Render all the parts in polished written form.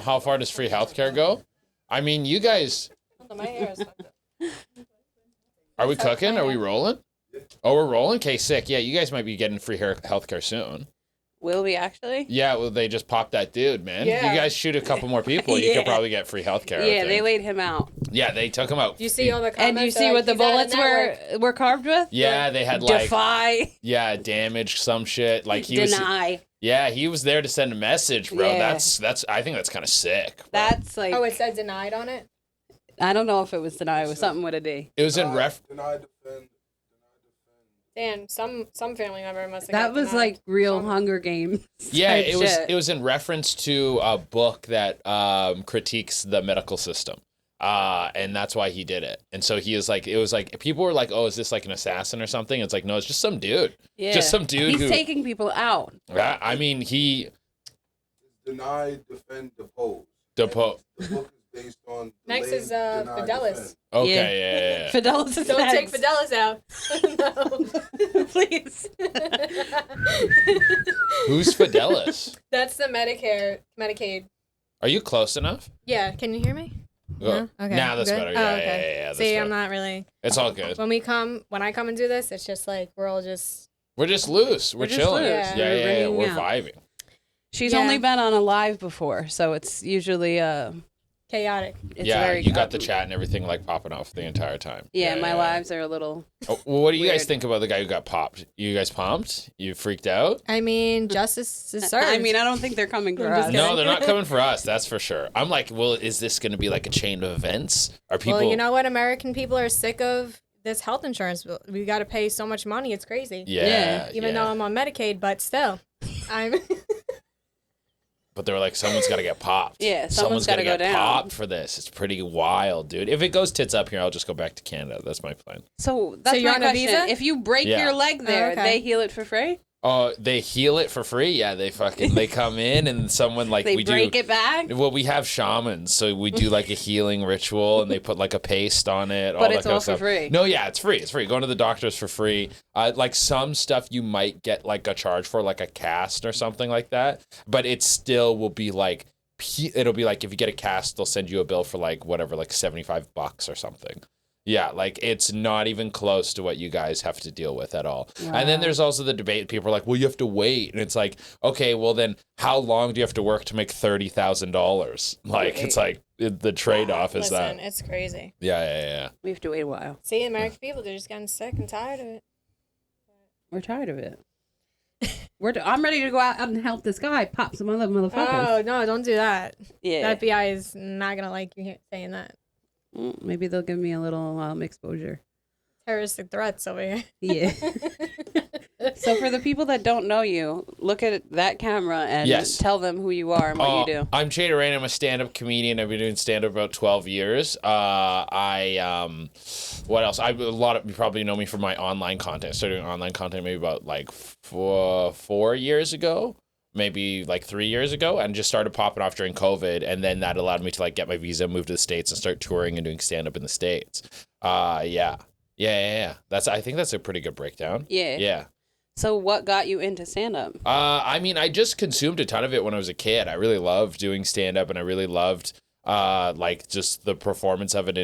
how far does free healthcare go? I mean, you guys. My hair is fucked up. Are we cooking? Are we rolling? Oh, we're rolling? Okay, sick. Yeah, you guys might be getting free healthcare soon. Will we actually? Yeah, well, they just popped that dude, man. Yeah. You guys shoot a couple more people, you could probably get free healthcare. Yeah, they laid him out. Yeah, they took him out. Do you see all the comments? And you see what the bullets were carved with? Yeah, they had like defy. Yeah, damage some shit. Like he deny. was. Yeah, he was there to send a message, bro. Yeah. That's. I think that's kind of sick. Bro. That's like. Oh, it said denied on it. I don't know if it was denied. It was something with a D. It was in ref. Deny, defend. Dan, some family member must have. That was denied. like real Hunger Games. Yeah, type it was. shit. It was in reference to a book that critiques the medical system. And that's why he did it. And so he was like, it was like, people were like, oh, is this like an assassin or something? It's like, no, it's just some dude. Yeah. Just some dude He's taking people out. Yeah, I mean, he. Deny, defend, depose. The The book is based on. Next is deny, Fidelis. defend. Okay, yeah. Fidelis is Don't take next. Fidelis out. No. Please. Who's Fidelis? That's the Medicaid. Are you close enough? Yeah, can you hear me? Oh, Okay. Nah, that's Good? better. Oh, Yeah, okay. yeah. That's See, better. I'm not really. It's all good. When I come and do this, it's just like we're all just. We're just loose. We're just chilling. loose. Yeah, Yeah. yeah, We're We're hanging out. vibing. She's Yeah. only been on a live before, so it's usually Chaotic. it's Yeah, very you got the chat and everything like popping off the entire time. Yeah, my lives are a little. Oh, well, what do you guys weird. think about the guy who got popped? You guys pumped? You freaked out? I mean, justice is served. I mean, I don't think they're coming for I'm us. just No, they're not coming for us. That's for sure. I'm like, well, is this going to be like a chain of events? Are people? Well, you know what? American people are sick of this health insurance. We got to pay so much money. It's crazy. Yeah. Even though I'm on Medicaid, but still, I'm. But they were like, someone's got to get popped. Yeah, someone's gotta gotta go get down. popped for this. It's pretty wild, dude. If it goes tits up here, I'll just go back to Canada. That's my plan. So that's you're my on a question. visa? If you break Yeah. your leg there, okay. they heal it for free. Oh, they heal it for free. Yeah, they come in and someone like They we break do. it back. Well, we have shamans, so we do like a healing ritual, and they put like a paste on it. But that it's kind all of for stuff. free. No, yeah, it's free. It's free. Going to the doctors for free. Like some stuff you might get like a charge for, like a cast or something like that. But it still will be like, it'll be like if you get a cast, they'll send you a bill for like whatever, like $75 or something. Yeah, like it's not even close to what you guys have to deal with at all. Wow. And then there's also the debate. People are like, well, you have to wait. And it's like, okay, well then how long do you have to work to make $30,000? Like, it's like the trade-off is Listen, that. it's crazy. Yeah. We have to wait a while. See, American people, they're just getting sick and tired of it. We're tired of it. I'm ready to go out and help this guy pop some other motherfuckers. Oh, no, don't do that. Yeah. The FBI is not going to like you saying that. Maybe they'll give me a little exposure. Terroristic threats over here. Yeah. So for the people that don't know you, look at that camera and Yes. tell them who you are and what you do. I'm Jay Durena. I'm a stand-up comedian. I've been doing stand-up about 12 years. What else? You probably know me from my online content. I started doing online content maybe about like 4 years ago. Maybe like 3 years ago, and just started popping off during COVID, and then that allowed me to like get my visa, move to the States, and start touring and doing stand up in the States. Yeah. I think that's a pretty good breakdown. Yeah. So what got you into stand-up? I mean, I just consumed a ton of it when I was a kid. I really loved doing stand up, and I really loved like just the performance of it,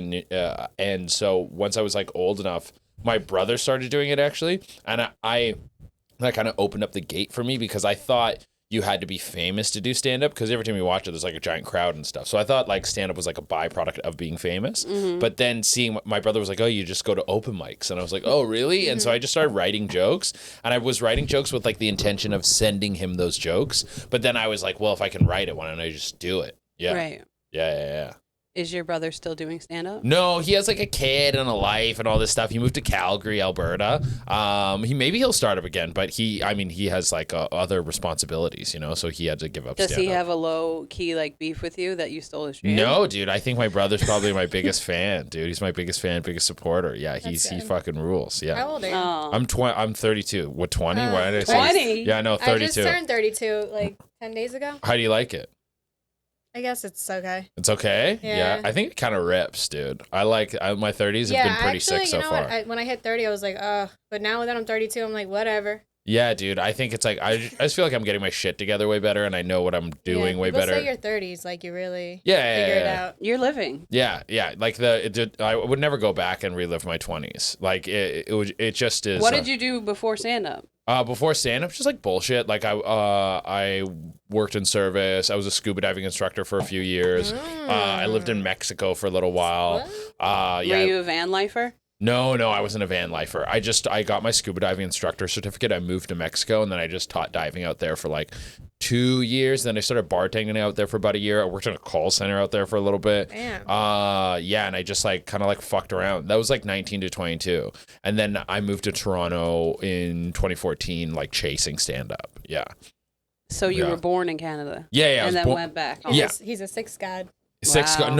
and so once I was like old enough, my brother started doing it actually, and that kind of opened up the gate for me because I thought you had to be famous to do stand-up because every time you watch it, there's like a giant crowd and stuff. So I thought like stand-up was like a byproduct of being famous. Mm-hmm. But then seeing my brother was like, oh, you just go to open mics. And I was like, oh, really? And so I just started writing jokes. And I was writing jokes with like the intention of sending him those jokes. But then I was like, well, if I can write it, why don't I just do it? Yeah. Right. Yeah. Is your brother still doing stand-up? No, he has like a kid and a life and all this stuff. He moved to Calgary, Alberta. He'll start up again, but he has like other responsibilities, so he had to give up. Does he stand-up. have a low-key like beef with you that you stole his dream? No, dude. I think my brother's probably my biggest fan, dude. He's my biggest fan, biggest supporter. Yeah, he fucking rules. Yeah. How old are you? Oh. I'm 32. What, 20? Why did I say 20? Yeah, no, 32. I just turned 32 like 10 days ago. How do you like it? I guess it's okay. It's okay? Yeah. I think it kind of rips, dude. My 30s have been pretty sick so far. When I hit 30, I was like, but now that I'm 32, I'm like, whatever. Yeah, dude. I think it's like I just feel like I'm getting my shit together way better, and I know what I'm doing way better. People say your 30s, like you really Yeah, figure it out. You're living. Yeah. Like I would never go back and relive my 20s. Like it just is. What did you do before stand up? Before stand up, just like bullshit. Like I worked in service. I was a scuba diving instructor for a few years. I lived in Mexico for a little while. Were you a van lifer? No, I wasn't a van lifer. I got my scuba diving instructor certificate. I moved to Mexico, and then I just taught diving out there for like 2 years. Then I started bartending out there for about a year. I worked in a call center out there for a little bit. Damn. Yeah, and I just like kind of like fucked around. That was like 19 to 22. And then I moved to Toronto in 2014, like chasing stand up. Yeah. So you were born in Canada? Yeah. And then went back. He's a six god. No. Six I'm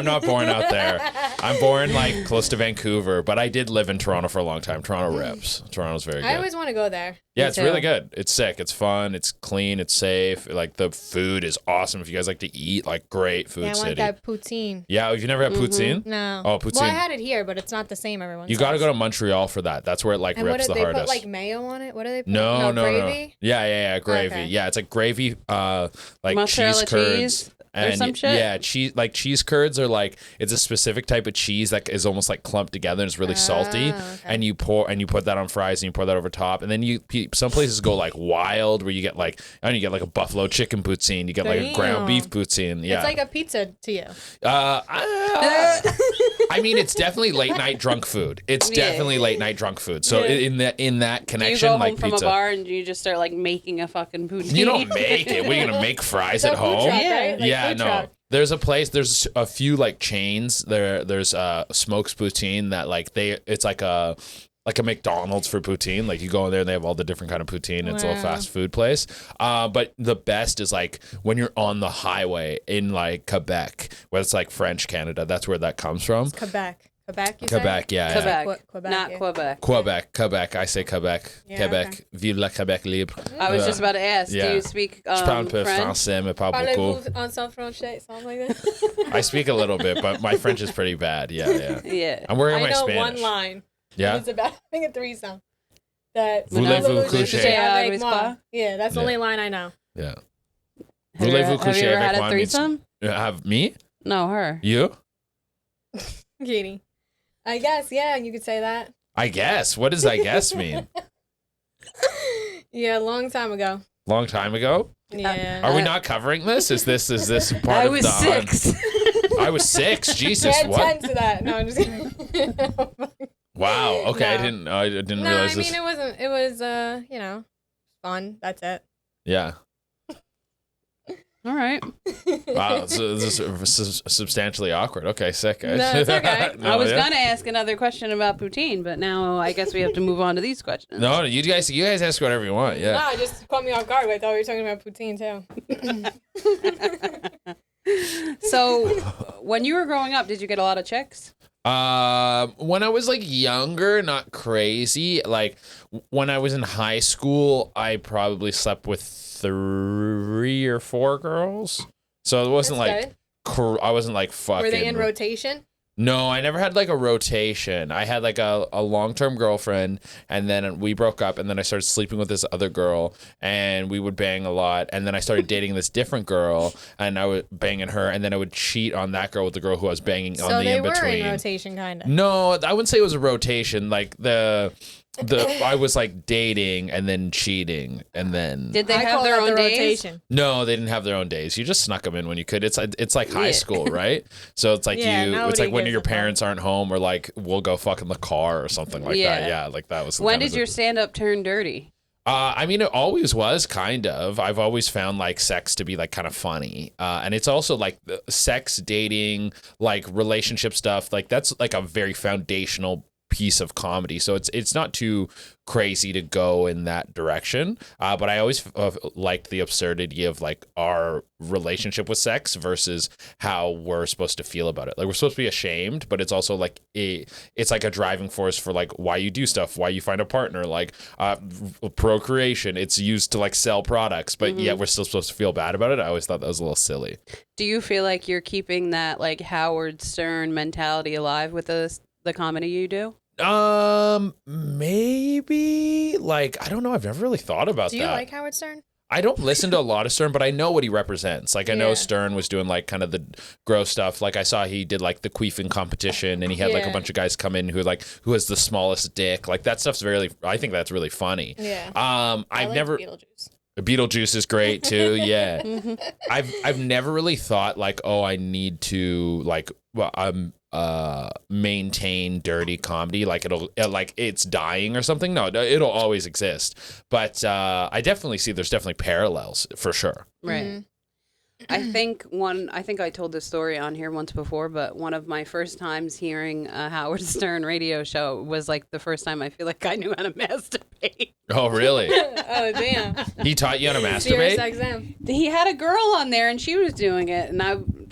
not born out there. I'm born like close to Vancouver, but I did live in Toronto for a long time. Toronto rips. Toronto's very good. I always want to go there. Yeah, it's really good. It's sick. It's fun. It's clean. It's safe. Like the food is awesome. If you guys like to eat, like great food I city. want that poutine. Yeah, you've never had poutine? No. Oh, poutine. Well, I had it here, but it's not the same. Everyone. You got to go to Montreal for that. That's where it like and rips the they hardest. put like mayo on it? What do they put? No. Gravy? Yeah, gravy. Okay. Yeah, it's like gravy, like Mozzarella cheese curds. cheese or some shit? Yeah, cheese curds are like, it's a specific type of cheese that is almost like clumped together and it's really salty. okay. And you put that on fries and you pour that over top. And then some places go like wild where you get like, you get like a buffalo chicken poutine. You get like a ground beef poutine. Yeah. It's like a pizza to you. I mean, it's definitely late night drunk food. It's definitely late night drunk food. So in that connection, you go like home from pizza. a bar and you just start like making a fucking poutine. You don't make it. What are you gonna make fries at It's a food home? truck, right? Like Yeah, food no. truck. There's a place. There's a few like chains. There's Smokes Poutine that like it's like a McDonald's for poutine. Like you go in there and they have all the different kind of poutine. It's a little fast food place. But the best is like when you're on the highway in like Quebec, where it's like French Canada. That's where that comes from. Quebec. Quebec, you Quebec, yeah. Quebec, Quebec, not yeah. Quebec. Quebec. I say Quebec. Yeah, Quebec. okay. Vive la Quebec libre. I was just about to ask, Yeah. do you speak Je parle un peu French? français, mais pas beaucoup. Parlez-vous en sans français, something like that? I speak a little bit, but my French is pretty bad. Yeah. Yeah. I'm working on I my know Spanish. one line. Yeah. It's about having a threesome. That Voulez-vous coucher avec moi? Yeah, that's the only line I know. Yeah. Have you Voulez-vous ever coucher avec had moi a means- threesome? Have me? No, her. You? Katie. I guess, yeah, you could say that. I guess. What does I guess mean? Yeah, a long time ago. Long time ago? Yeah. Are we not covering this? Is this part I of was the 6. I was 6. Jesus, Add 10 what? to that. No, I'm just kidding. Wow. Okay, No. I didn't No, realize I this. mean, it was, fun. That's it. Yeah. All right. Wow. So this is substantially awkward. Okay, sick. No, it's okay. No, I was yeah? gonna ask another question about poutine, but now I guess we have to move on to these questions. No, you guys ask whatever you want. Yeah. No, it just caught me off guard. I thought we were talking about poutine, too. So, when you were growing up, did you get a lot of chicks? When I was like younger, not crazy. Like when I was in high school, I probably slept with 3 or 4 girls. So it wasn't That's like I wasn't like fucking. Were they in rotation? No, I never had like a rotation. I had like a long-term girlfriend, and then we broke up, and then I started sleeping with this other girl, and we would bang a lot, and then I started dating this different girl, and I would banging her, and then I would cheat on that girl with the girl who I was banging on So the they in-between. were in rotation, kind of. No, I wouldn't say it was a rotation. Like the I was like dating and then cheating and then Did they have their own days? rotation. no, they didn't have their own days. You just snuck them in when you could. It's like high school, right? So it's like Yeah, it's nobody like when gives your a fuck. parents aren't home or like we'll go fuck in the car or something like that. Yeah. Yeah, like that was. When kind of did your stand-up turn dirty? I mean, it always was kind of. I've always found like sex to be like kind of funny. And it's also like the sex, dating, like relationship stuff. Like that's like a very foundational piece of comedy. So it's not too crazy to go in that direction. But I always liked the absurdity of like our relationship with sex versus how we're supposed to feel about it. Like we're supposed to be ashamed, but it's also like it's like a driving force for like why you do stuff, why you find a partner, like procreation. It's used to like sell products, but yet we're still supposed to feel bad about it. I always thought that was a little silly. Do you feel like you're keeping that like Howard Stern mentality alive with the comedy you do? Maybe like I don't know. I've never really thought about Do you that. like Howard Stern? I don't listen to a lot of Stern, but I know what he represents. Like I know Yeah. Stern was doing like kind of the gross stuff. Like I saw he did like the queefing competition, and he had like a Yeah. bunch of guys come in who has the smallest dick. Like that stuff's I think that's really funny. Yeah. I've I like never. Beetlejuice. Beetlejuice is great too. Yeah. I've never really thought like, oh, I need to like maintain dirty comedy, like like it's dying or something. No, it'll always exist. But I definitely see there's definitely parallels for sure. Right. I think I told this story on here once before, but one of my first times hearing a Howard Stern radio show was like the first time I feel like I knew how to masturbate. Oh, really? Oh, damn. He taught you how to Serious masturbate? XM. He had a girl on there and she was doing it, and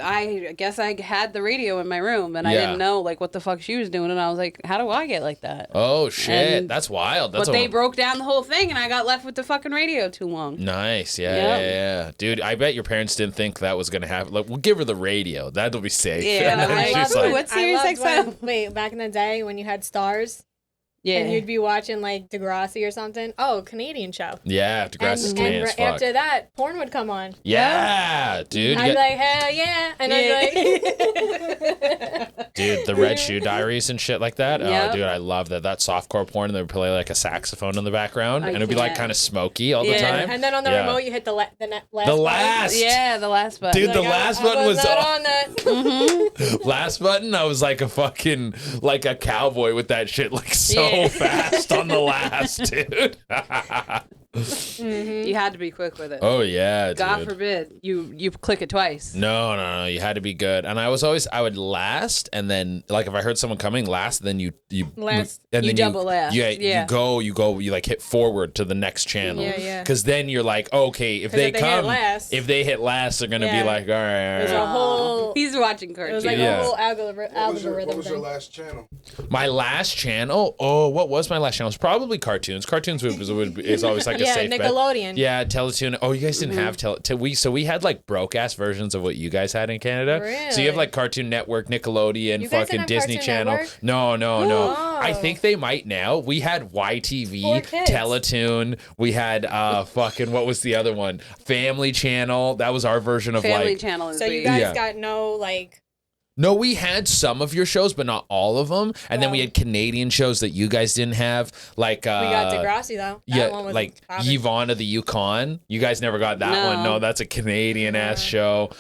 I guess I had the radio in my room and I Yeah. didn't know like what the fuck she was doing, and I was like, how do I get like that? Oh shit, And- that's wild. That's But they broke down the whole thing and I got left with the fucking radio too long. Nice, yeah, Yep. yeah. Dude, I bet your parents didn't think that was gonna happen. Like, we'll give her the radio. That'll be safe. Yeah, And then I she's love like, it. What Sirius I loved XM? wait, back in the day when you had stars Yeah. and you'd be watching like Degrassi or something. Oh, Canadian show. yeah, Degrassi is And Canadian as fuck. after that, porn would come on. Yeah, dude. I'd be like, hell yeah. And I'd be like, Dude, the Red Shoe Diaries and shit like that. Yep. Oh, dude, I love that. That softcore porn, and they would play like a saxophone in the background, I and it'd be like can't. kind of smoky all the Yeah. time. and then on the Yeah. remote, you hit the last The button. last, Yeah, the last button. dude, the Like, last I button was not on that. last button. I was like a fucking like a cowboy with that shit, like so Yeah. fast on the last, dude. You had to be quick with it. Oh yeah, dude. God forbid you click it twice. No, you had to be good. And I would last, and then like if I heard someone coming last, then you Last. and You then double last. Yeah, Yeah. you like hit forward to the next channel. Yeah. Because then you're like, okay, if 'Cause they if they come, hit last- if they hit last, they're gonna Yeah. be like, all right. There's a whole. He's watching It cartoons. was like Yeah. a whole What was your algorithm last channel? My last channel. Oh, what was my last channel? It's probably cartoons. Cartoons is always like a Yeah, safe bet. Nickelodeon. Yeah, Teletoon. Oh, you guys didn't have we had like broke ass versions of what you guys had in Canada. So you have Really? like Cartoon Network, Nickelodeon, You guys fucking didn't have Disney Cartoon Channel. Network? No. Oh. I think they might now. We had YTV, For kids. Teletoon. We had fucking what was the other one? Family Channel. That was our version of Family like. Channel is So you big. guys Yeah. got no like. No, we had some of your shows, but not all of them. And then we had Canadian shows that you guys didn't have, like We got Degrassi though. That yeah, one was like popping. Yvonne of the Yukon. You guys never got that No. one. No, that's a Canadian ass show.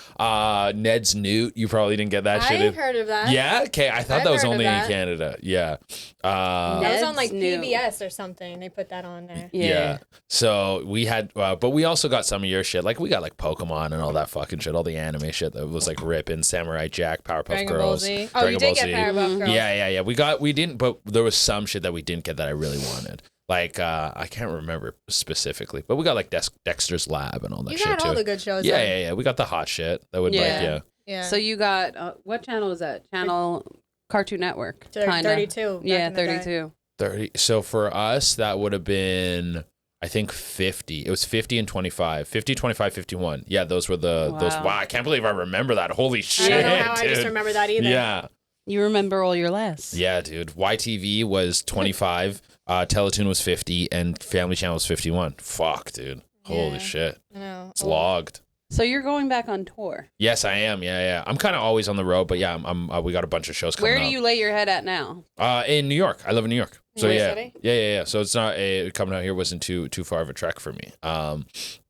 Ned's Newt. You probably didn't get that shit. I've heard of that. Yeah. Okay. I thought I've that was heard of only in that. Canada. Yeah. That was on like Ned's New. PBS or something. They put that on there. Yeah. So we had, but we also got some of your shit. Like we got like Pokemon and all that fucking shit, all the anime shit that was like ripping, Samurai Jack, Powerpuff Dragon Ball Girls. Z. Oh, Dragon you Ball did get Z. Powerpuff Girls. Yeah. We didn't, but there was some shit that we didn't get that I really wanted. Like I can't remember specifically, but we got like Dexter's Lab and all that You shit got too. all the good shows. Yeah, then. yeah. We got the hot shit that would like Yeah. Yeah. So you got what channel is that? Channel Cartoon Network. Kinda. 32. back Yeah, in the day. 32. 30. So for us, that would have been I think 50. It was 50 and 25. 50, 25, 51. Yeah, those were those. Wow. Wow, I can't believe I remember that. Holy I shit, don't know how dude. I just remember that either. Yeah. You remember all your lists. Yeah, dude. YTV was 25, Teletoon was 50, and Family Channel was 51. Fuck, dude. Holy Yeah. shit. I know. It's logged. So you're going back on tour. Yes, I am. Yeah. I'm kind of always on the road, but yeah, we got a bunch of shows coming Where do up. you lay your head at now? In New York. I live in New York. So New yeah. City? Yeah. So it's not coming out here wasn't too far of a trek for me.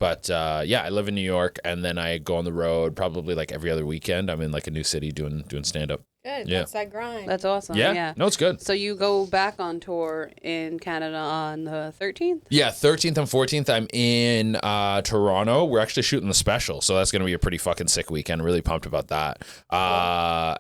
But yeah, I live in New York, and then I go on the road probably like every other weekend. I'm in like a new city doing stand up. Good. Yeah. That's that grind. That's awesome. Yeah. Yeah. No, it's good. So you go back on tour in Canada on the 13th? Yeah, 13th and 14th, I'm in Toronto. We're actually shooting the special, so that's going to be a pretty fucking sick weekend. Really pumped about that.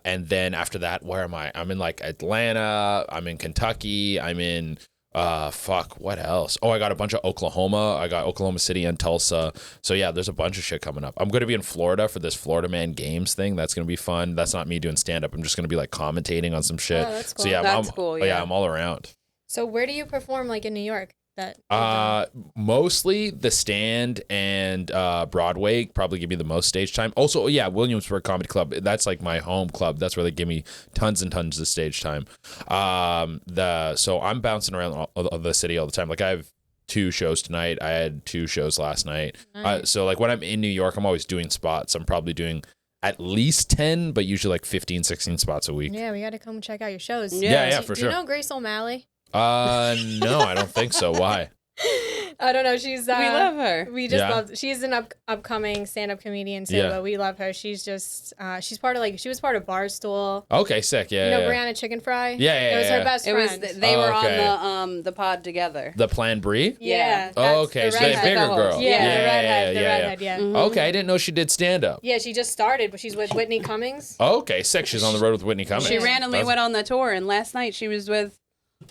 And then after that, where am I? I'm in like Atlanta. I'm in Kentucky. I'm in what else? Oh, I got a bunch of Oklahoma. I got Oklahoma City and Tulsa. So yeah, there's a bunch of shit coming up. I'm going to be in Florida for this Florida Man Games thing. That's going to be fun. That's not me doing stand up. I'm just going to be like commentating on some shit. Oh, that's So cool. yeah, That's cool, yeah. I'm all around. So where do you perform like in New York? that? you've done? Mostly the Stand and Broadway probably give me the most stage time. Also, yeah, Williamsburg Comedy Club. That's like my home club. That's where they give me tons and tons of stage time. So I'm bouncing around the city all the time. Like I have 2 shows tonight. I had 2 shows last night. Nice. So like when I'm in New York, I'm always doing spots. I'm probably doing at least 10, but usually like 15, 16 spots a week. Yeah, we got to come check out your shows. Yeah, for Do sure. you know Grace O'Malley? No, I don't think so. Why? I don't know. She's we love her. We just Yeah. love. She's an upcoming stand-up comedian too, Yeah. but we love her. She's just she's part of she was part of Barstool. Okay, sick. Yeah, You know yeah. Brianna Chicken Fry? Yeah, It was yeah. her best It was friend. they were okay. on the pod together. The Plan Brie? Yeah. Oh, that's okay. the So the redhead. bigger co-host. girl. Yeah, the redhead. yeah, The yeah. redhead. Yeah. Mhm. Okay, I didn't know she did stand up. Yeah, she just started, but she's with Whitney Cummings. Okay, sick. She's on the road with Whitney Cummings. She Yeah. randomly That's- went on the tour, and last night she was with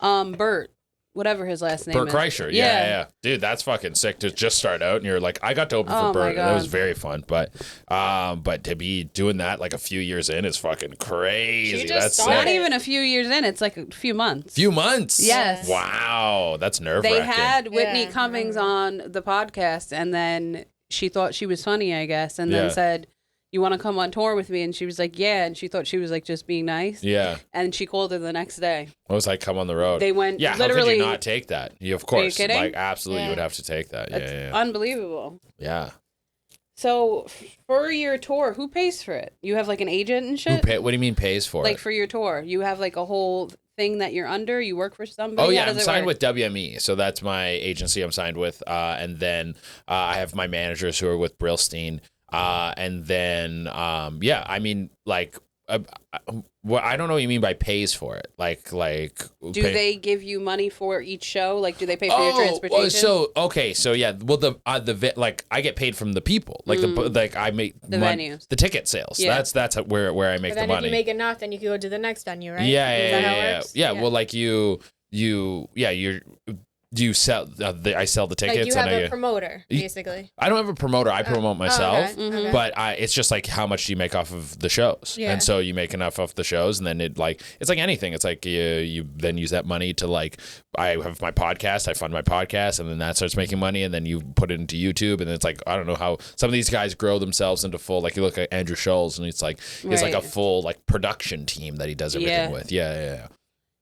Bert, whatever his last name Bert is. Kreischer. Yeah. Dude, that's fucking sick to just start out and you're like, I got to open Oh for my Bert. And it was God. very fun. But to be doing that like a few years in is fucking crazy. She just That's started. Not sick. even a few years in; it's like a few months. Few months. Yes. Wow. That's nerve They wracking. had Whitney Yeah, Cummings I on the podcast, and then she thought she was funny, I guess, and then Yeah. said, "You want to come on tour with me?" And she was like, "Yeah." And she thought she was like just being nice. Yeah. And she called her the next day. I was like, come on the road. They went Yeah, literally. how could you not take that? You, of course. kidding? Like, absolutely, you Yeah. would have to take that. Yeah, That's yeah. unbelievable. Yeah. So for your tour, who pays for it? You have like an agent and shit. What do you mean pays for Like it? for your tour, you have like a whole thing that you're under. You work for somebody. Oh How yeah, does I'm it signed work? with WME, so that's my agency I'm signed with, and then I have my managers who are with Brillstein, and then yeah, I mean like, what I don't know what you mean by pays for it, like Do they give you money for each show? Like, do they pay for your transportation? Well, so yeah, well the like I get paid from the people, like like I make The venues. the ticket sales. Yeah. That's where I make But then the if money. you make enough, then you can go to the next venue, right? Yeah, Is yeah, that how it yeah, works? yeah. Well, like you sell. I sell the tickets. Like you and have I, a promoter, basically. I don't have a promoter. I promote myself. Okay, okay. But it's just like how much do you make off of the shows, Yeah. and so you make enough off the shows, and then it's like anything. It's like you then use that money to like I have my podcast, I fund my podcast, and then that starts making money, and then you put it into YouTube, and it's like I don't know how some of these guys grow themselves into full. Like you look at Andrew Scholes, and it's like he's like a Right. full like production team that he does everything Yeah. with. Yeah.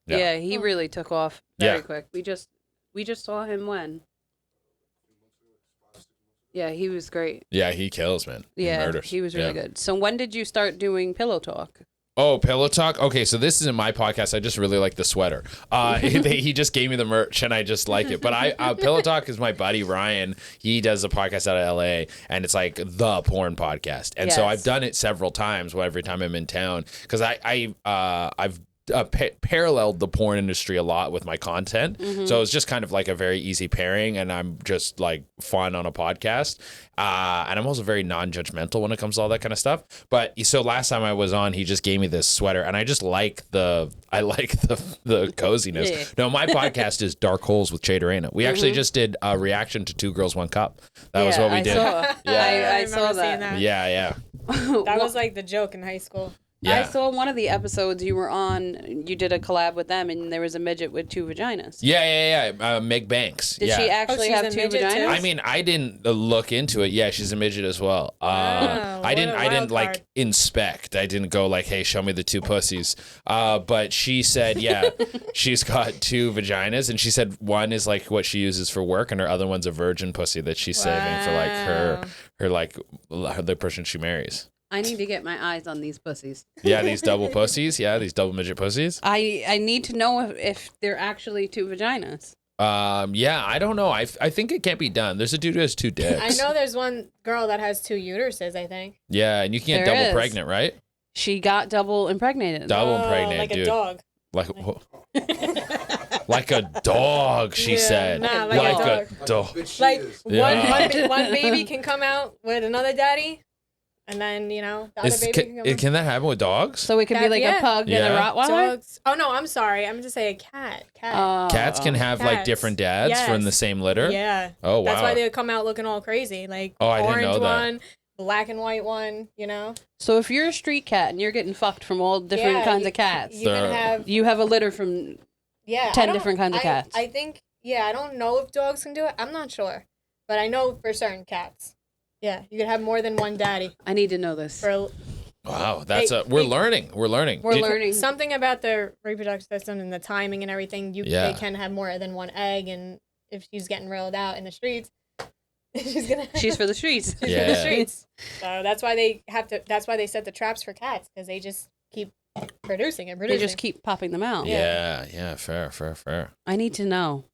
Yeah, he really took off very Yeah. quick. We just saw him when. Yeah, he was great. Yeah, he kills, man. He Yeah, murders. he was really Yeah. good. So when did you start doing Pillow Talk? Oh, Pillow Talk. Okay, so this isn't my podcast. I just really like the sweater. He just gave me the merch, and I just like it. But Pillow Talk is my buddy Ryan. He does a podcast out of LA, and it's like the porn podcast. And so Yes. I've done it several times. Every time I'm in town, because I've paralleled the porn industry a lot with my content. Mm-hmm. So it's just kind of like a very easy pairing, and I'm just like fun on a podcast. And I'm also very non-judgmental when it comes to all that kind of stuff. But so last time I was on, he just gave me this sweater, and I just like the coziness. Yeah. No, my podcast is Dark Holes with Durena. We actually just did a reaction to 2 Girls, 1 Cup. That was Yeah, what we I did. Saw, Yeah. I saw remember seeing that. Yeah. That was like the joke in high school. Yeah. I saw one of the episodes you were on. You did a collab with them, and there was a midget with 2 vaginas. Yeah. Meg Banks. Did yeah. she actually she's have a 2 midget vaginas? too? I mean, I didn't look into it. Yeah, she's a midget as well. Wow, I didn't what a wild like card. inspect. I didn't go like, hey, show me the 2 pussies. But she said, yeah, she's got 2 vaginas, and she said one is like what she uses for work, and her other one's a virgin pussy that she's saving for like the person she marries. I need to get my eyes on these pussies. Yeah, these double pussies. Yeah, these double midget pussies. I need to know if they're actually 2 vaginas. Yeah, I don't know. I think it can't be done. There's a dude who has 2 dicks. I know there's one girl that has 2 uteruses, I think. Yeah, and you can get There double is. pregnant, right? She got double impregnated. Double Oh, pregnant, like dude. a dog. Like a dog, she Yeah, said. nah, like a dog. Bitch, she Like is. Yeah. one baby can come out with another daddy, and then the other baby can come out. Can that happen with dogs? So it could be like Yeah. a pug and a Yeah. Rottweiler? Dogs. Oh no, I'm sorry. I meant to say a cat. Cats can have like Cats. different dads from the Yes. same litter. Yeah. Oh wow. That's why they would come out looking all crazy, like Oh, I didn't orange know that. one, black and white one. So if you're a street cat and you're getting fucked from all different Yeah, kinds of cats, You can They're- have you have a litter from 10 10 different kinds of cats. I think Yeah, I don't know if dogs can do it. I'm not sure, but I know for certain cats. Yeah, you could have more than one daddy. I need to know this. For Wow, we're learning. We're learning. We're learning. something about their reproductive system and the timing and everything. They can have more than one egg, and if she's getting reeled out in the streets, she's for the streets. She's for the streets. So that's why they have to. That's why they set the traps for cats, because they just keep producing and producing. They just keep popping them out. Yeah. Fair. I need to know.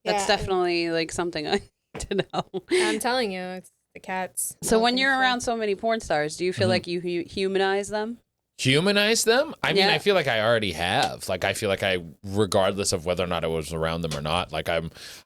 That's definitely like something I need to know. I'm telling you, it's the cats. So when you're around so many porn stars, do you feel like you humanize them? Humanize them? I mean, I feel like I already have. Like, I feel like regardless of whether or not I was around them or not, like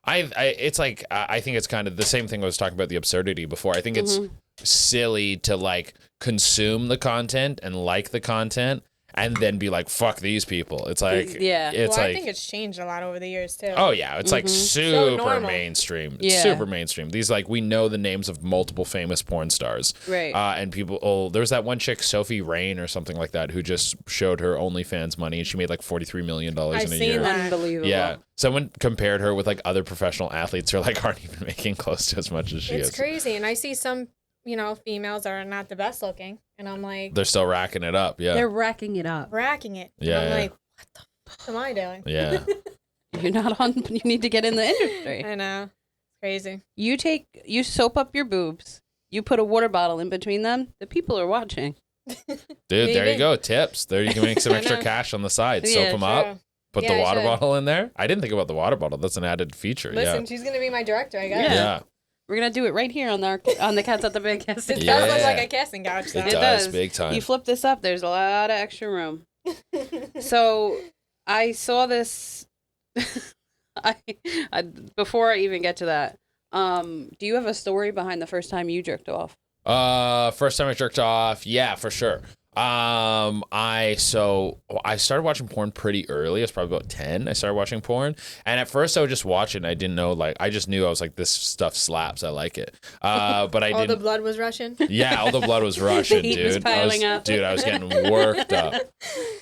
it's like, I think it's kind of the same thing I was talking about the absurdity before. I think it's silly to like consume the content and like the content and then be like, fuck these people. It's like, it's I think it's changed a lot over the years too. Oh yeah, it's like super mainstream. It's super mainstream. These like, we know the names of multiple famous porn stars, right? And people. There was that one chick, Sophie Rain or something like that, who just showed her OnlyFans money, and she made like $43 million in a year. Unbelievable. Yeah, someone compared her with like other professional athletes who like aren't even making close to as much as she is. It's crazy, and I see some females that are not the best looking, and I'm like, they're still racking it up. Yeah, they're racking it up. Yeah, I'm like, what the fuck am I doing? Yeah. You're not on. You need to get in the industry. I know. It's crazy. You soap up your boobs. You put a water bottle in between them. The people are watching. Dude, there you go. Tips. There you can make some extra cash on the side. Soap them up. Put the water bottle in there. I didn't think about the water bottle. That's an added feature. Listen, she's gonna be my director, I guess. Yeah. We're gonna do it right here on the Cats at the Big Cast. It does look like a casting couch. It does, big time. You flip this up, there's a lot of extra room. So I saw this. I before I even get to that, do you have a story behind the first time you jerked off? First time I jerked off, yeah, for sure. I started watching porn pretty early. I was probably about 10. I started watching porn, and at first I would just watch it. And I didn't know, like, I just knew I was like, this stuff slaps. I like it. But I all didn't. the blood was rushing. Yeah, all the blood was rushing, The heat dude. was piling up. Dude, I was getting worked up.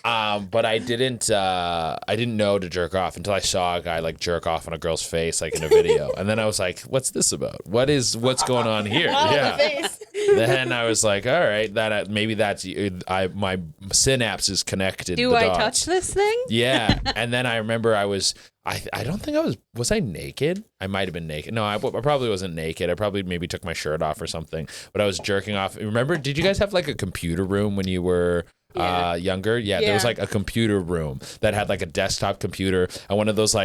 But I didn't know to jerk off until I saw a guy like jerk off on a girl's face, like in a video, and then I was like, what's this about? What's going on here? The face. Then I was like, all right, maybe that's my synapse is connected. Do I touch this thing? Yeah. And then I remember I don't think was I naked? I might have been naked. No, I probably wasn't naked. I probably maybe took my shirt off or something, but I was jerking off. Remember, did you guys have like a computer room when you were younger? Yeah, there was like a computer room that had like a desktop computer and one of those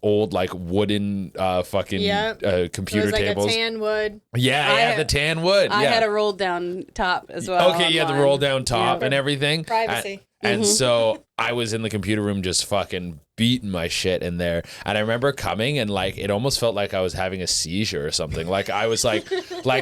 old like wooden computer like tables. A tan wood. Yeah, the tan wood. I had a rolled down top as well. Okay, yeah, the roll down top and everything. Privacy. And so I was in the computer room just fucking beating my shit in there. And I remember coming and like it almost felt like I was having a seizure or something. Like I was like my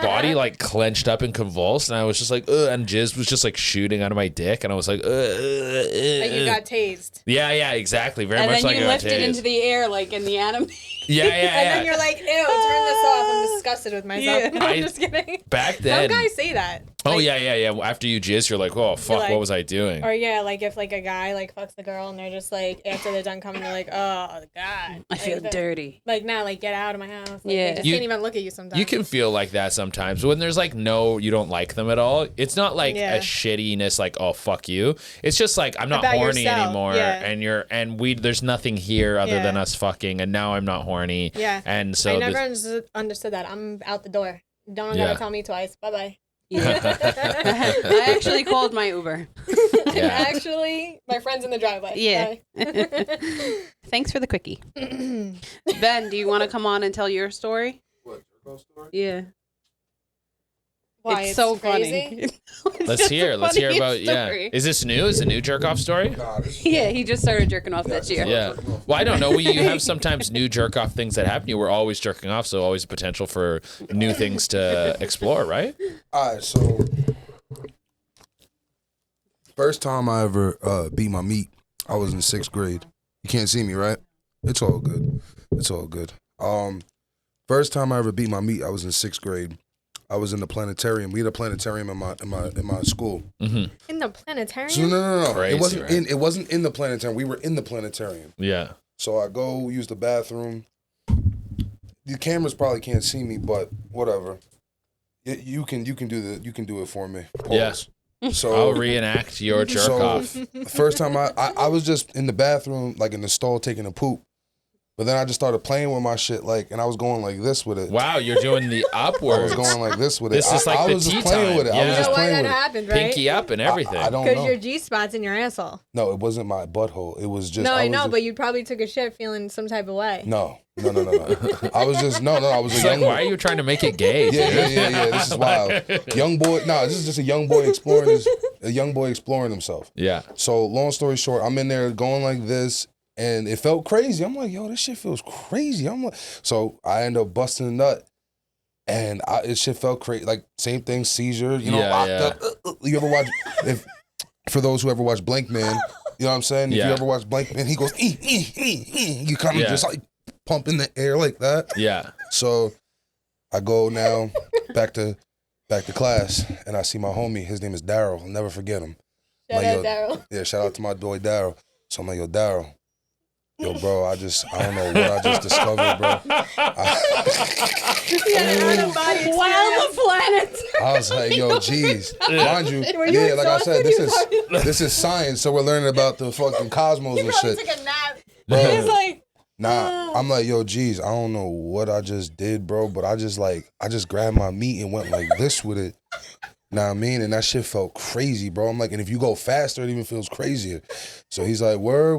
body like clenched up and convulsed, and I was just like, ugh, and jizz was just like shooting out of my dick, and I was like, ugh. Like you got tased. Yeah, exactly. Very and much like you lifted into the air like in the anime. Yeah. And then you're like, ew, turn this off. I'm disgusted with myself. I'm just kidding. Back then. Some guys say that. Oh, like, yeah. After you jizz, you're like, oh, fuck, what was I doing? Or yeah, like if like a guy like fucks the girl and they're just like, after they're done coming, they're like, oh, God. I feel dirty. Like, nah, like get out of my house. Like, yeah. They just can't even look at you sometimes. You can feel like that sometimes. When there's like, no, you don't like them at all. It's not like a shittiness like, oh, fuck you. It's just like, I'm not about horny yourself. anymore. Yeah. And there's nothing here other than us fucking. And now I'm not horny. Yeah. And so I never understood that. I'm out the door. Don't gotta tell me twice. Bye-bye. I actually called my Uber. Actually, my friend's in the driveway. Yeah. Thanks for the quickie. Ben, do you want to come on and tell your story? What, your story? Yeah. Why, it's so crazy? funny. Let's hear about story. Is this new? Is it a new jerk off story? Yeah, he just started jerking off that year. Yeah. Well, I don't know. You have sometimes new jerk off things that happen. You were always jerking off, so always potential for new things to explore, right? All right, so first time I ever beat my meat, I was in 6th grade. You can't see me, right? It's all good. First time I ever beat my meat, I was in 6th grade. I was in the planetarium. We had a planetarium in my school. Mm-hmm. In the planetarium? So no. Crazy, It wasn't right? it wasn't in the planetarium. We were in the planetarium. Yeah. So I go use the bathroom. The cameras probably can't see me, but whatever. You can do it for me. Pause. So I'll reenact your jerk off. The first time I was just in the bathroom, like in the stall taking a poop. But then I just started playing with my shit, like, and I was going like this with it. Wow, you're doing the upwards. I was going like this with it. This is like I the was tea just playing time. with it. Yeah. I was You just know why playing that with it. happened, right? Pinky up and everything. I don't Because know. your G spot's in your asshole. No, it wasn't my butthole. It was just. No, I know, just, but you probably took a shit feeling some type of way. No. I was just I was It's a like, young. why are you trying to make it gay? Yeah. This is wild. Young boy. No, this is just a young boy exploring himself. Yeah. So long story short, I'm in there going like this. And it felt crazy. I'm like, yo, this shit feels crazy. I'm like, so I end up busting a nut, and it shit felt crazy. Like same thing, seizure. You know, locked up. You ever watch? For those who ever watch Blank Man, you know what I'm saying? If you ever watch Blank Man, he goes, you kind of just like pump in the air like that. Yeah. So I go now back to class, and I see my homie. His name is Daryl. I'll never forget him. Shout out, Daryl. Yeah, shout out to my boy Daryl. So I'm like, yo, Daryl. Yo, bro, I don't know what I just discovered, bro. Wow, the planet. I was like, yo, geez. Mind you, Were you like I said, exhausted? this is science, so we're learning about the fucking cosmos and shit. Took a nap. Bro, It's like, I'm like, yo, geez, I don't know what I just did, bro, but I just grabbed my meat and went like this with it. Know what I mean? And that shit felt crazy, bro. I'm like, and if you go faster, it even feels crazier. So he's like, word.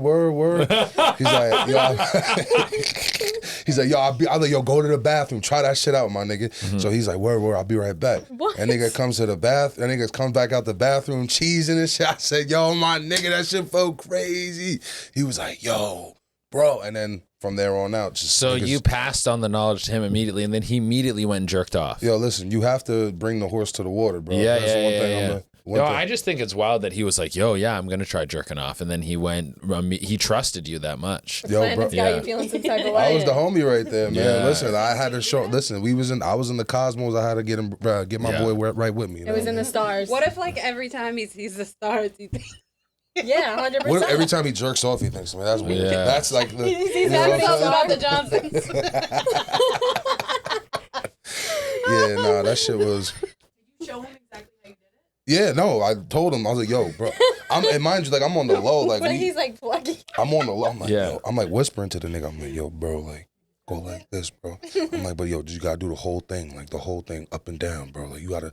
He's like, yo, I'm like, yo, go to the bathroom, try that shit out, my nigga. Mm-hmm. So he's like, word, I'll be right back. What? And nigga comes to the bath, and nigga comes back out the bathroom, cheesing and shit. I said, yo, my nigga, that shit felt crazy. He was like, yo, bro. And then from there on out, just So you passed on the knowledge to him immediately, and then he immediately went and jerked off. Yo, listen, you have to bring the horse to the water, bro. Yeah, That's one thing yeah. I'm No, I just think it's wild that he was like, yo, yeah, I'm going to try jerking off. And then he went, he trusted you that much. Yo, bro. Planet's got you feeling some type of way. I was the homie right there, man. Yeah. Listen, I had to show. Listen, I was in the cosmos. I had to get him, get my boy right with me. It was in the stars. what if like every time he sees the stars, he thinks Yeah, 100%. What if every time he jerks off, he thinks, man, that's weird. Yeah. That's like the. He's what having I'm about saying? the Johnsons? Yeah, nah, that shit was. Show him exactly how you did it. Yeah, no, I told him. I was like, yo, bro. And mind you, like I'm on the low, like But he's like plucky. I'm on the low. I'm like, Yeah. yo, I'm like whispering to the nigga. I'm like, yo, bro, like go like this, bro. I'm like, but yo, you gotta do the whole thing, like the whole thing up and down, bro. Like you gotta.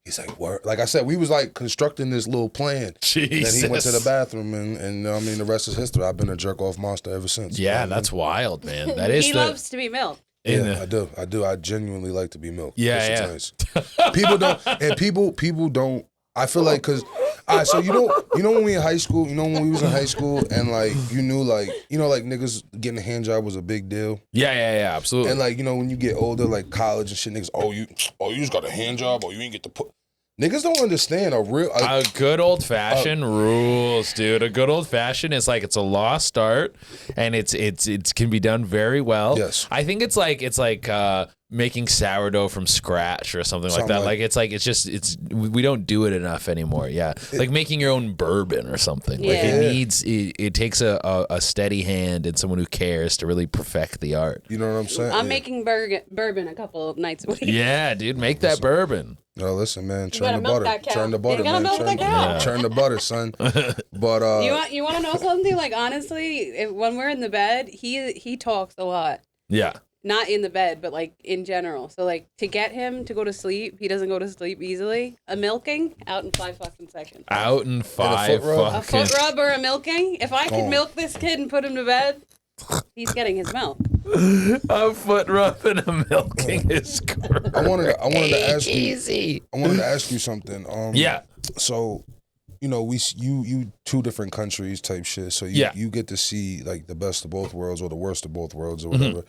He's like, what? Like I said, we was like constructing this little plan. Jesus. Then he went to the bathroom, and I mean, the rest is history. I've been a jerk off monster ever since. Yeah, You know what I that's mean? wild, man. That is he loves to be milked. Yeah, I do. I genuinely like to be milked. Yeah, It's yeah. nice. People don't, and people don't. I feel like because, all right, so you know when we in high school, when we was in high school, and like you knew like like niggas getting a hand job was a big deal, Yeah, absolutely. and like when you get older, like college and shit, niggas, you just got a hand job, or you ain't get to put. Niggas don't understand a real. A good old fashioned rules, dude. A good old fashioned is like it's a lost art, and it can be done very well. Yes. I think it's like making sourdough from scratch or something like that. We don't do it enough anymore. Yeah, like making your own bourbon or something. Like it takes a steady hand and someone who cares to really perfect the art. You know what I'm saying? I'm making bourbon a couple of nights a week. Yeah, dude, make that bourbon. No, listen, man. gotta Churn the milk butter. that cow. Churn the butter, You gotta man. milk that cow. Churn the butter, son. But You want to know something? Like honestly, when we're in the bed, he talks a lot. Yeah. Not in the bed, but like in general. So like to get him to go to sleep, he doesn't go to sleep easily. A milking out in 5 fucking seconds. Out in 5 foot rub? A fucking. foot rub or a milking. If I could Gone. milk this kid and put him to bed, he's getting his milk. A foot rub and a milking is great. I wanted to ask you. Easy. I wanted to ask you something. Yeah. So, you two different countries type shit. So you get to see like the best of both worlds or the worst of both worlds or whatever.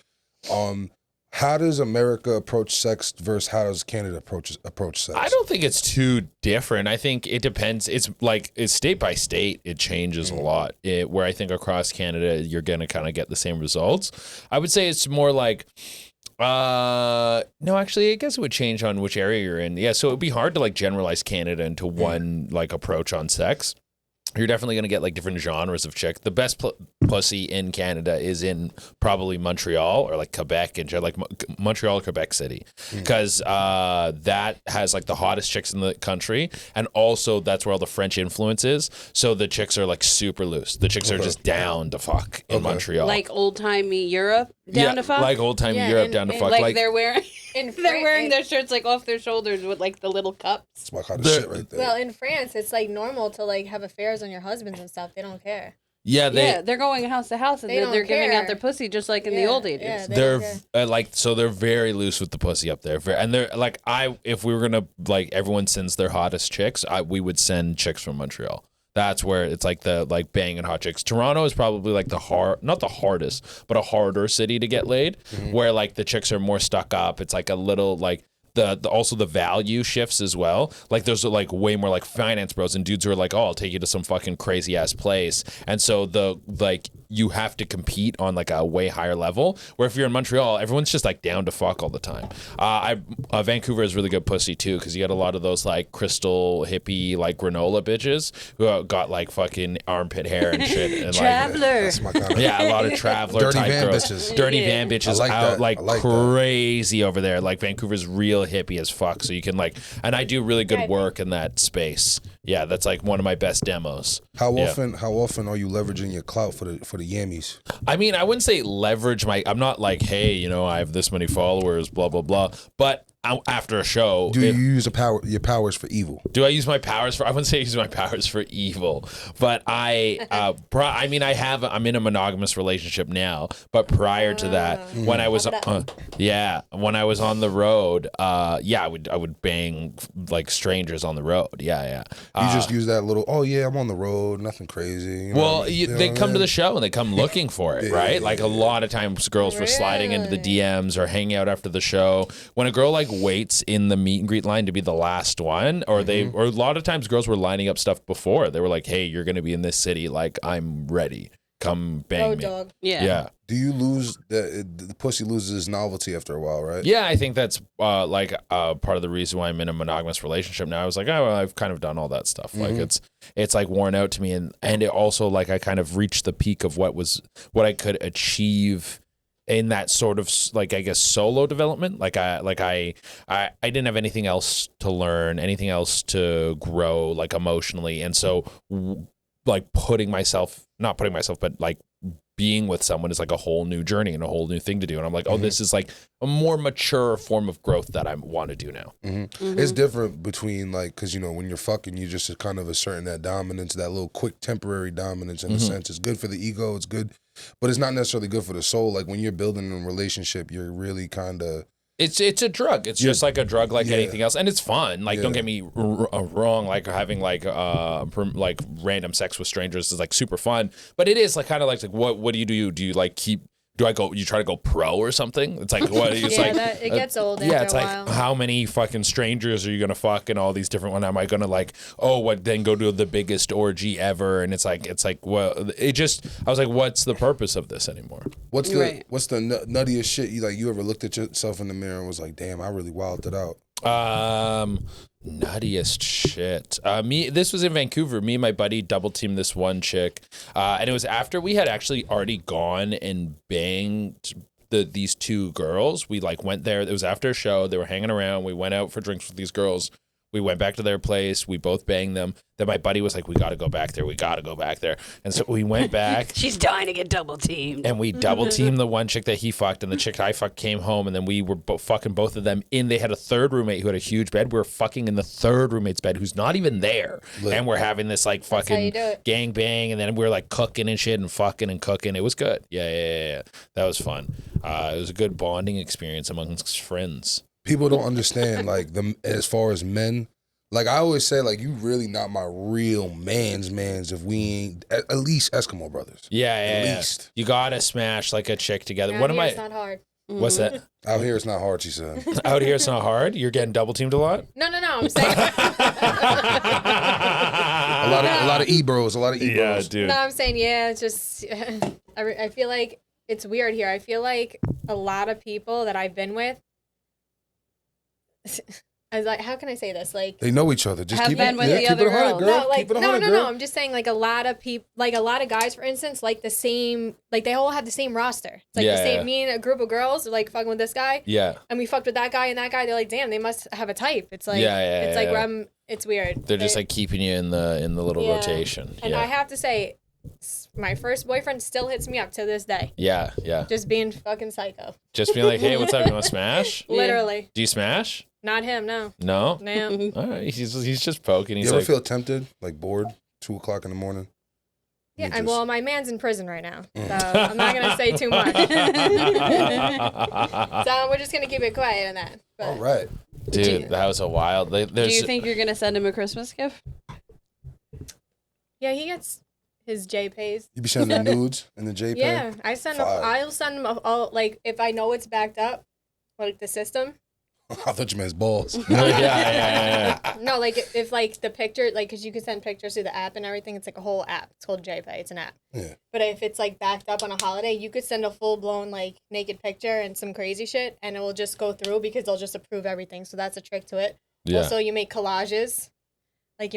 How does America approach sex versus how does Canada approach sex? I don't think it's too different. I think it depends. It's state by state. It changes a lot. Where I think across Canada, you're going to kind of get the same results. I would say it's more like, no, actually, I guess it would change on which area you're in. Yeah, so it would be hard to like generalize Canada into one like approach on sex. You're definitely going to get like different genres of chick. The best pussy in Canada is in probably Montreal or like Quebec and like Montreal or Quebec City, because that has like the hottest chicks in the country, and also that's where all the French influence is. So the chicks are like super loose. The chicks are just down to fuck in Montreal, like old timey Europe down to fuck, like old timey Europe down to fuck. Like they're wearing they're wearing their shirts like off their shoulders with like the little cups. That's my kind of shit right there. Well, in France, it's like normal to like have affairs on your husbands and stuff. They don't care. Yeah, they're going house to house and they're giving out their pussy just like in the old ages. Yeah, they're like, so they're very loose with the pussy up there, and they're like, if we were gonna like everyone sends their hottest chicks, we would send chicks from Montreal. That's where it's like the like banging hot chicks. Toronto is probably like not the hardest, but a harder city to get laid, where like the chicks are more stuck up. It's like a little like. Also the value shifts as well. Like there's like way more like finance bros and dudes who are like, oh, I'll take you to some fucking crazy ass place. And so you have to compete on like a way higher level. Where if you're in Montreal, everyone's just like down to fuck all the time. Vancouver is really good pussy too, because you got a lot of those like crystal hippie like granola bitches who got like fucking armpit hair and shit. And Traveler. That's my kind of a lot of traveler dirty type van girls. bitches. Dirty van bitches out like that. crazy over there. Like Vancouver's real hippie as fuck, so you can like, and I do really good work in that space. Yeah, that's like one of my best demos. How often are you leveraging your clout for the yammies? I mean, I wouldn't say leverage I'm not like, hey, I have this many followers, blah blah blah, but after a show, do you use your powers for evil? Do I use my powers for? I wouldn't say I use my powers for evil, but I'm in a monogamous relationship now. But prior to that, when I was when I was on the road, I would bang like strangers on the road. Yeah. You just use that little. Oh yeah, I'm on the road. Nothing crazy. They come to the show and they come looking for it, right? Like a lot of times, girls were sliding into the DMs or hanging out after the show. When a girl like waits in the meet and greet line to be the last one, or or a lot of times girls were lining up stuff before. They were like, hey, you're gonna be in this city, like I'm ready, come bang me. Dog. Yeah. Do you lose the pussy loses its novelty after a while, right? Yeah, I think that's part of the reason why I'm in a monogamous relationship now. I was like, oh, well, I've kind of done all that stuff. Like it's like worn out to me, and it also like I kind of reached the peak of what I could achieve in that sort of like, I guess, solo development. I didn't have anything else to learn, anything else to grow like emotionally. And so like not putting myself, but like being with someone is like a whole new journey and a whole new thing to do. And I'm like, oh, this is like a more mature form of growth that I want to do now. It's different between like, cause when you're fucking, you just kind of asserting that dominance, that little quick temporary dominance in a sense. It's good for the ego. It's good, but it's not necessarily good for the soul. Like when you're building a relationship, you're really kind of, It's a drug. It's just like a drug, like anything else, and it's fun. Like, don't get me wrong. Like having like random sex with strangers is like super fun, but it is like kind of like what do you do? Do you like keep? You try to go pro or something? It's like what? It's it gets old. Yeah, after it's a like while. how many fucking strangers are you gonna fuck and all these different ones? Am I gonna like then go to the biggest orgy ever? And it's like well, I was like, what's the purpose of this anymore? What's the nuttiest shit you ever looked at yourself in the mirror and was like, damn, I really wilded it out? Nuttiest shit. This was in Vancouver. Me and my buddy double teamed this one chick, and it was after we had actually already gone and banged these two girls. We like went there. It was after a show. They were hanging around. We went out for drinks with these girls. We went back to their place. We both banged them. Then my buddy was like, we got to go back there. We got to go back there. And so we went back. She's dying to get double teamed. And we double teamed the one chick that he fucked, and the chick I fucked came home, and then we were fucking both of them in. They had a third roommate who had a huge bed. We were fucking in the third roommate's bed who's not even there. And we're having this like fucking gang bang, and then we were like cooking and shit and fucking and cooking. It was good. Yeah. That was fun. It was a good bonding experience amongst friends. People don't understand like as far as men. Like I always say, like you really not my real man's if we ain't at least Eskimo brothers. Yeah. At least you gotta smash like a chick together. It's not hard. What's that? Out here it's not hard, she said. Out here it's not hard. You're getting double teamed a lot. No. I'm saying a lot of e-bros. Yeah, dude. No, I'm saying it's just I feel like it's weird here. I feel like a lot of people that I've been with, as like, how can I say this? Like, They know each other. Just Have keep been it, with the keep other it 100, girls. girl. no, like, keep it 100, no. girl. I'm just saying, like, a lot of people, like, a lot of guys, for instance, like the same, like, they all have the same roster. It's like the same. Me and a group of girls are like fucking with this guy. Yeah. And we fucked with that guy and that guy. They're like, damn, they must have a type. It's like, it's like where I'm. It's weird. They're just like keeping you in the little rotation. And I have to say, my first boyfriend still hits me up to this day. Yeah. Just being fucking psycho. Just being like, hey, what's up? You want to smash? Literally. Do you smash? Not him, no. No. No. All right. He's just poking. He's You ever like, feel tempted, like bored, 2 o'clock in the morning? Yeah, You and just- well, my man's in prison right now, so I'm not gonna say too much. So we're just gonna keep it quiet on that. But All right. dude, that was a wild. Do you think you're gonna send him a Christmas gift? yeah, he gets his JPays. You be sending the nudes in the JPEG? Yeah, I send. Fire. I'll send him all like if I know it's backed up, like the system. I thought you meant his balls. yeah. No, like if like the picture, like because you can send pictures through the app and everything. It's like a whole app. It's called JPay. It's an app. Yeah. But if it's like backed up on a holiday, you could send a full blown like naked picture and some crazy shit, and it will just go through because they'll just approve everything. So that's a trick to it. Yeah. Also, you make collages. Like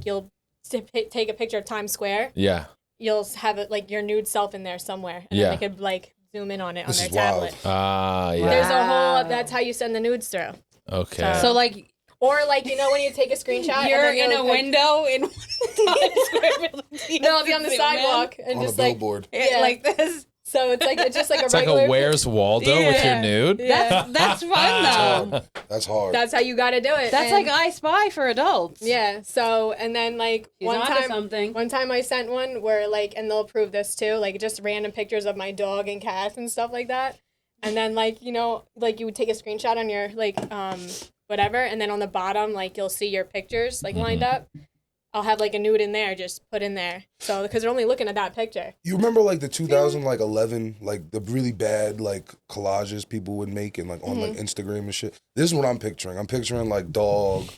you'll take a picture of Times Square. Yeah. You'll have it like your nude self in there somewhere, and Yeah. then they could like zoom in on it This on is their wild. tablet. Yeah. There's a Wow. whole. That's how you send the nudes through. Okay. So like Or like when you take a screenshot, you're and then in a you'll, like, window in Times Square. No, I'll be on the sidewalk and On a just like billboard. Yeah. like this. so it's just like a it's like regular. a Where's Waldo with your Yeah. nude. Yeah. That's fun though. That's hard. That's how you got to do it. That's And- like I Spy for adults. yeah. So and then like She's one onto time. something. One time I sent one where like, and they'll approve this too, like just random pictures of my dog and cats and stuff like that. And then like, like you would take a screenshot on your like, whatever. And then on the bottom, like you'll see your pictures like lined up. I'll have like a nude in there, just put in there. So, because they're only looking at that picture. You remember like the 2011, like the really bad like collages people would make and like on like Instagram and shit. This is what I'm picturing. I'm picturing like dog,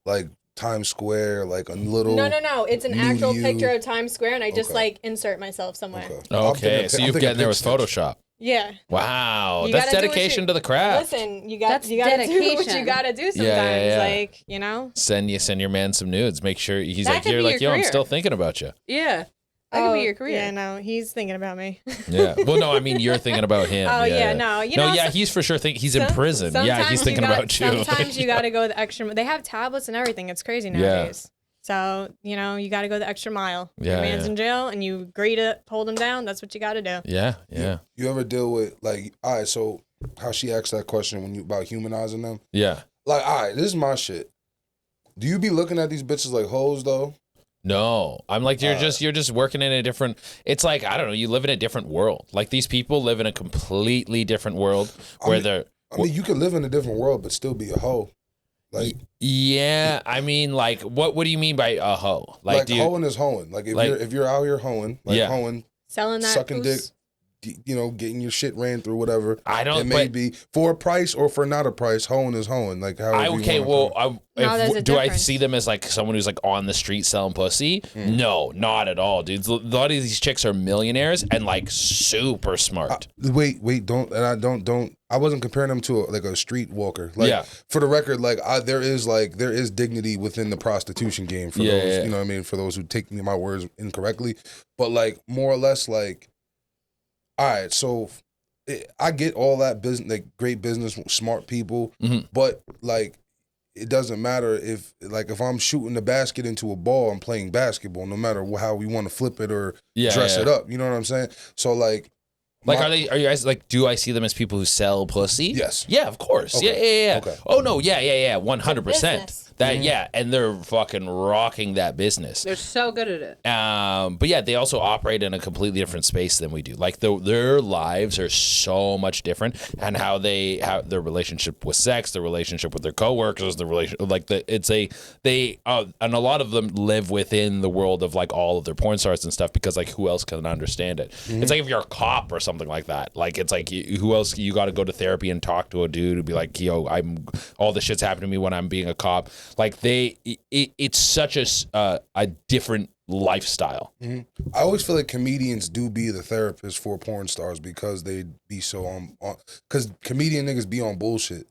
like Times Square, like a little. No. It's an new actual you. picture of Times Square, and I just Okay. like insert myself somewhere. Okay. Okay. So you've gotten there with Photoshop. Yeah. Wow. You That's gotta do what dedication you- to the craft. Listen, you That's gotta do what dedication. you gotta do sometimes. Yeah. Like, Send your man some nudes. Make sure he's That like, could you're be like, your yo, I'm career. still thinking about you. Yeah. That could be your career. Yeah, no, he's thinking about me. Yeah. Well, no, I mean you're thinking about him. Oh, yeah, no, you know, yeah, he's for sure he's in prison. Yeah, Sometimes he's thinking about you. Sometimes you gotta go the extra. They have tablets and everything. It's crazy nowadays. So you gotta go the extra mile. Yeah, Your man's yeah. in jail, and you agree to hold him down. That's what you gotta do. Yeah. You ever deal with like, all right, so how she asked that question when you about humanizing them? Yeah. Like, all right, this is my shit. Do you be looking at these bitches like hoes though? No, I'm like you're just working in a different. It's like I don't know. You live in a different world. Like these people live in a completely different world where they're. I mean, you could live in a different world but still be a hoe. Like, Yeah, I mean, like, what do you mean by a hoe? like do you, hoeing is hoeing. Like if you're out here hoeing, like Yeah. hoeing, Selling that sucking dick, goose. getting your shit ran through, whatever. I don't. It may but be for a price or for not a price. Hoeing is hoeing. Like how. okay, well, No, there's a do I difference. see them as like someone who's like on the street selling pussy? No, not at all, dude. A lot of these chicks are millionaires and like super smart. Wait, don't, and I don't. I wasn't comparing them to a street walker. Like, Yeah. for the record, like there is dignity within the prostitution game for Yeah, those, yeah. you know what I mean, for those who take my words incorrectly. But like more or less, like, all right, so I get all that business, like great business, smart people, Mhm. but like it doesn't matter if I'm shooting the basket into a ball, I'm playing basketball, no matter how we want to flip it or Yeah, dress yeah. it up. You know what I'm saying? So like. Like, my- are you guys like? Do I see them as people who sell pussy? Yes. Yeah, of course. Okay. Yeah. Okay. Oh no, yeah. 100%. business. That yeah, and they're fucking rocking that business. They're so good at it. But yeah, they also operate in a completely different space than we do. Like their lives are so much different, and how their relationship with sex, their relationship with their coworkers, and a lot of them live within the world of like all of their porn stars and stuff because like who else can understand it? It's like if you're a cop or something like that. Like it's like who else you got to go to therapy and talk to a dude who'd be like, yo, all this shit's happened to me when I'm being a cop. Like it's such a different lifestyle. I always feel like comedians do be the therapist for porn stars because they be so on because comedian niggas be on bullshit.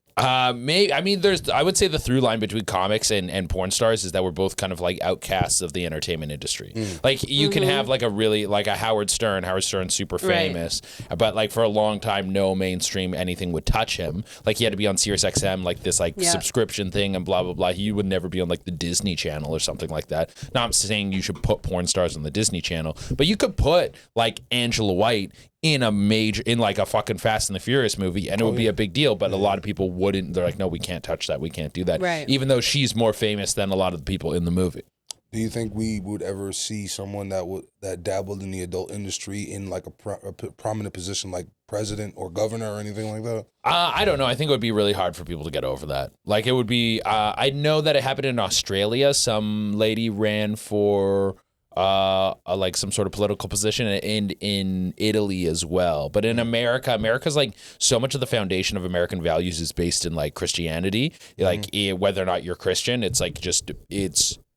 Maybe I mean, I would say the through line between comics and porn stars is that we're both kind of like outcasts of the entertainment industry. Like you can have like a really like a Howard Stern's super famous, but like for a long time, no mainstream anything would touch him. Like he had to be on Sirius XM, like this like subscription thing and blah blah blah. He would never be on like the Disney Channel or something like that. Now I'm saying you should put porn stars on the Disney Channel, but you could put like Angela White in like a fucking Fast and the Furious movie, and it would be a big deal. But a lot of people wouldn't. They're like, no, we can't touch that. We can't do that. Right. Even though she's more famous than a lot of the people in the movie. Do you think we would ever see someone that dabbled in the adult industry in like a prominent position, like president or governor or anything like that? I don't know. I think it would be really hard for people to get over that. Like it would be. I know that it happened in Australia. Some lady ran for like some sort of political position, and in Italy as well. But in America's like so much of the foundation of American values is based in like Christianity. Like whether or not you're Christian, it's like just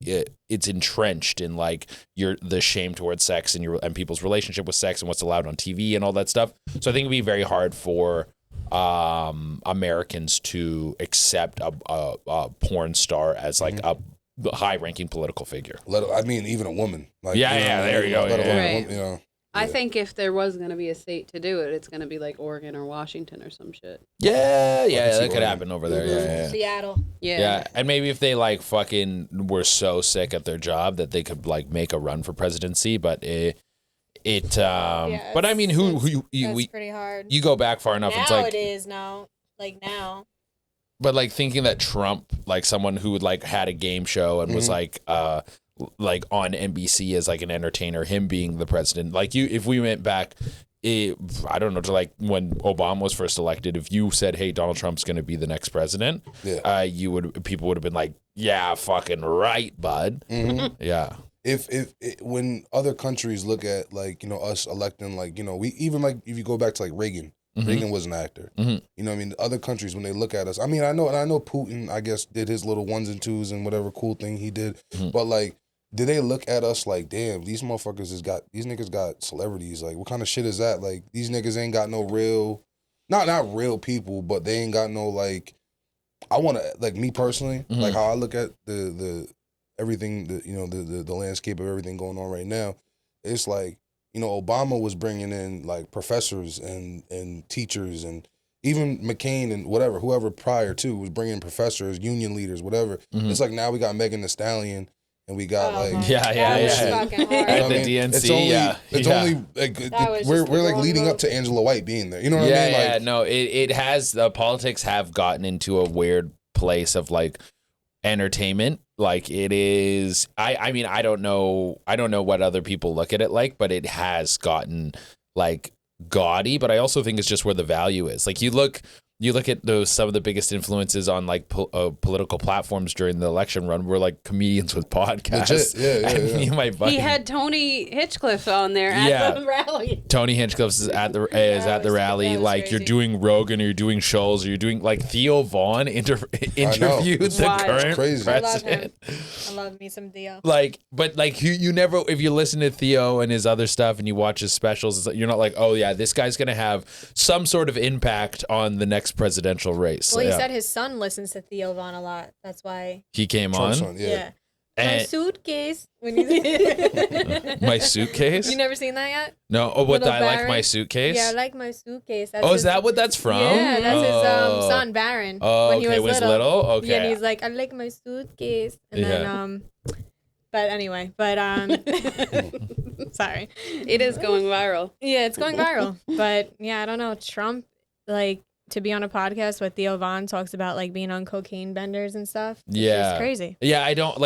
it's entrenched in like the shame towards sex and people's relationship with sex and what's allowed on TV and all that stuff. So I think it'd be very hard for Americans to accept a porn star as like a high-ranking political figure. I mean, even a woman. Like, there you go. Let alone, Right. you know. I think if there was going to be a state to do it, it's going to be like Oregon or Washington or some shit. Yeah, see that could Oregon. happen over there. Yeah. Seattle. Yeah, and maybe if they like fucking were so sick at their job that they could like make a run for presidency, but but I mean, That's pretty hard. you go back far enough, Now it's like it is now. Like now. But like thinking that Trump, like someone who would like had a game show and was like on NBC as like an entertainer, him being the president, like if we went back, I don't know, to like when Obama was first elected, if you said, hey, Donald Trump's going to be the next president, people would have been like, yeah, fucking right, bud. Yeah. If when other countries look at like, you know, us electing, like, you know, we even like if you go back to like Reagan. Reagan was an actor. You know what I mean? Other countries, when they look at us, I mean, I know Putin, I guess, did his little ones and twos and whatever cool thing he did. But like, do they look at us like, damn, these motherfuckers these niggas got celebrities. Like, what kind of shit is that? Like, these niggas ain't got no real, not real people, but they ain't got no like, I want to, like me personally, like how I look at the everything, the landscape of everything going on right now, it's like, you know, Obama was bringing in like professors and teachers, and even McCain and whoever prior to was bringing in professors, union leaders, whatever. It's like now we got Megan Thee Stallion, and we got like That was fucking hard. At the DNC, it's only like we're like leading up to Angela White being there. You know what I mean? Like, no, it has, the politics have gotten into a weird place of like entertainment. Like it is, I mean, I don't know what other people look at it like, but it has gotten like gaudy. But I also think it's just where the value is. Like you look at some of the biggest influences on like political platforms during the election run were like comedians with podcasts. Legit. He had Tony Hinchcliffe on there at the rally. Tony Hinchcliffe is at the rally. Like crazy. you're doing Rogan, or you're doing Scholes, or you're doing like Theo Vaughn interviewed the wild. current Crazy. president. I love me some Theo. Like, but like you never, if you listen to Theo and his other stuff and you watch his specials, it's like, you're not like, oh yeah, this guy's gonna have some sort of impact on the next presidential race. Well, he said his son listens to Theo Vaughn a lot. That's why. He came Trump's on. son, yeah. My And suitcase. When you my suitcase. You never seen that yet? No. Oh, what? Little I like Baron? my suitcase. Yeah, I like my suitcase. That's Oh, his- is that what that's from? Yeah, that's Oh. his son Baron. Oh, when he okay, was was little? Okay. Yeah, and he's like, I like my suitcase, and then but anyway, sorry. It is going viral. Yeah, it's going viral. But yeah, I don't know. Trump, like, to be on a podcast with Theo Vaughn talks about like being on cocaine benders and stuff. Yeah. It's crazy. Yeah, I don't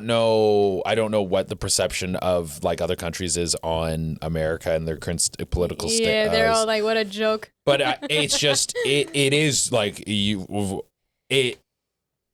know what the perception of like other countries is on America and their current political state. Yeah, they're all like, what a joke. But it's just it is like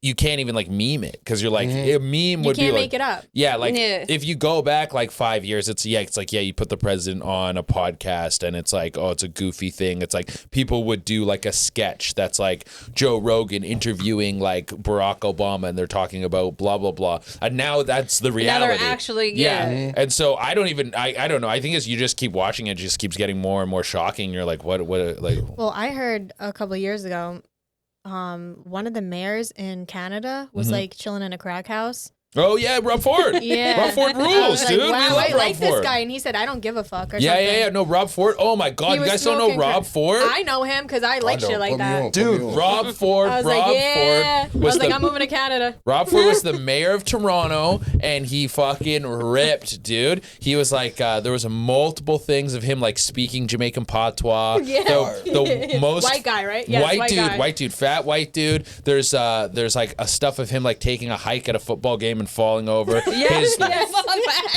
you can't even like meme it, because you're like a meme You would be can't like, make it up. yeah, like Yeah. if you go back like 5 years, it's like you put the president on a podcast and it's like, oh, it's a goofy thing. It's like people would do like a sketch that's like Joe Rogan interviewing like Barack Obama, and they're talking about blah blah blah, and now that's the Now reality. they're actually, And so I don't know. I think as you just keep watching, it just keeps getting more and more shocking. You're like, what like. Well, I heard a couple of years ago, one of the mayors in Canada was Mm-hmm. like chilling in a crack house. Oh yeah, Rob Ford. Yeah. Rob Ford I was rules, like, dude. wow, we I love Rob like Ford. this guy, and he said, "I don't give a fuck." Or Yeah, something. yeah, yeah. No, Rob Ford. Oh my God, He you was guys don't know smoking Rob crack. Ford? I know him because I like I know. shit like Put me that. on, put me Dude, on. Rob Ford. I was Rob like, yeah. Ford I was like, the I'm moving to Canada. Rob Ford was the mayor of Toronto, and he fucking ripped, dude. He was like, there was multiple things of him like speaking Jamaican patois. Yeah. The most White guy, right? Yes, white dude, fat white dude. There's like a stuff of him like taking a hike at a football game and falling over. Yes,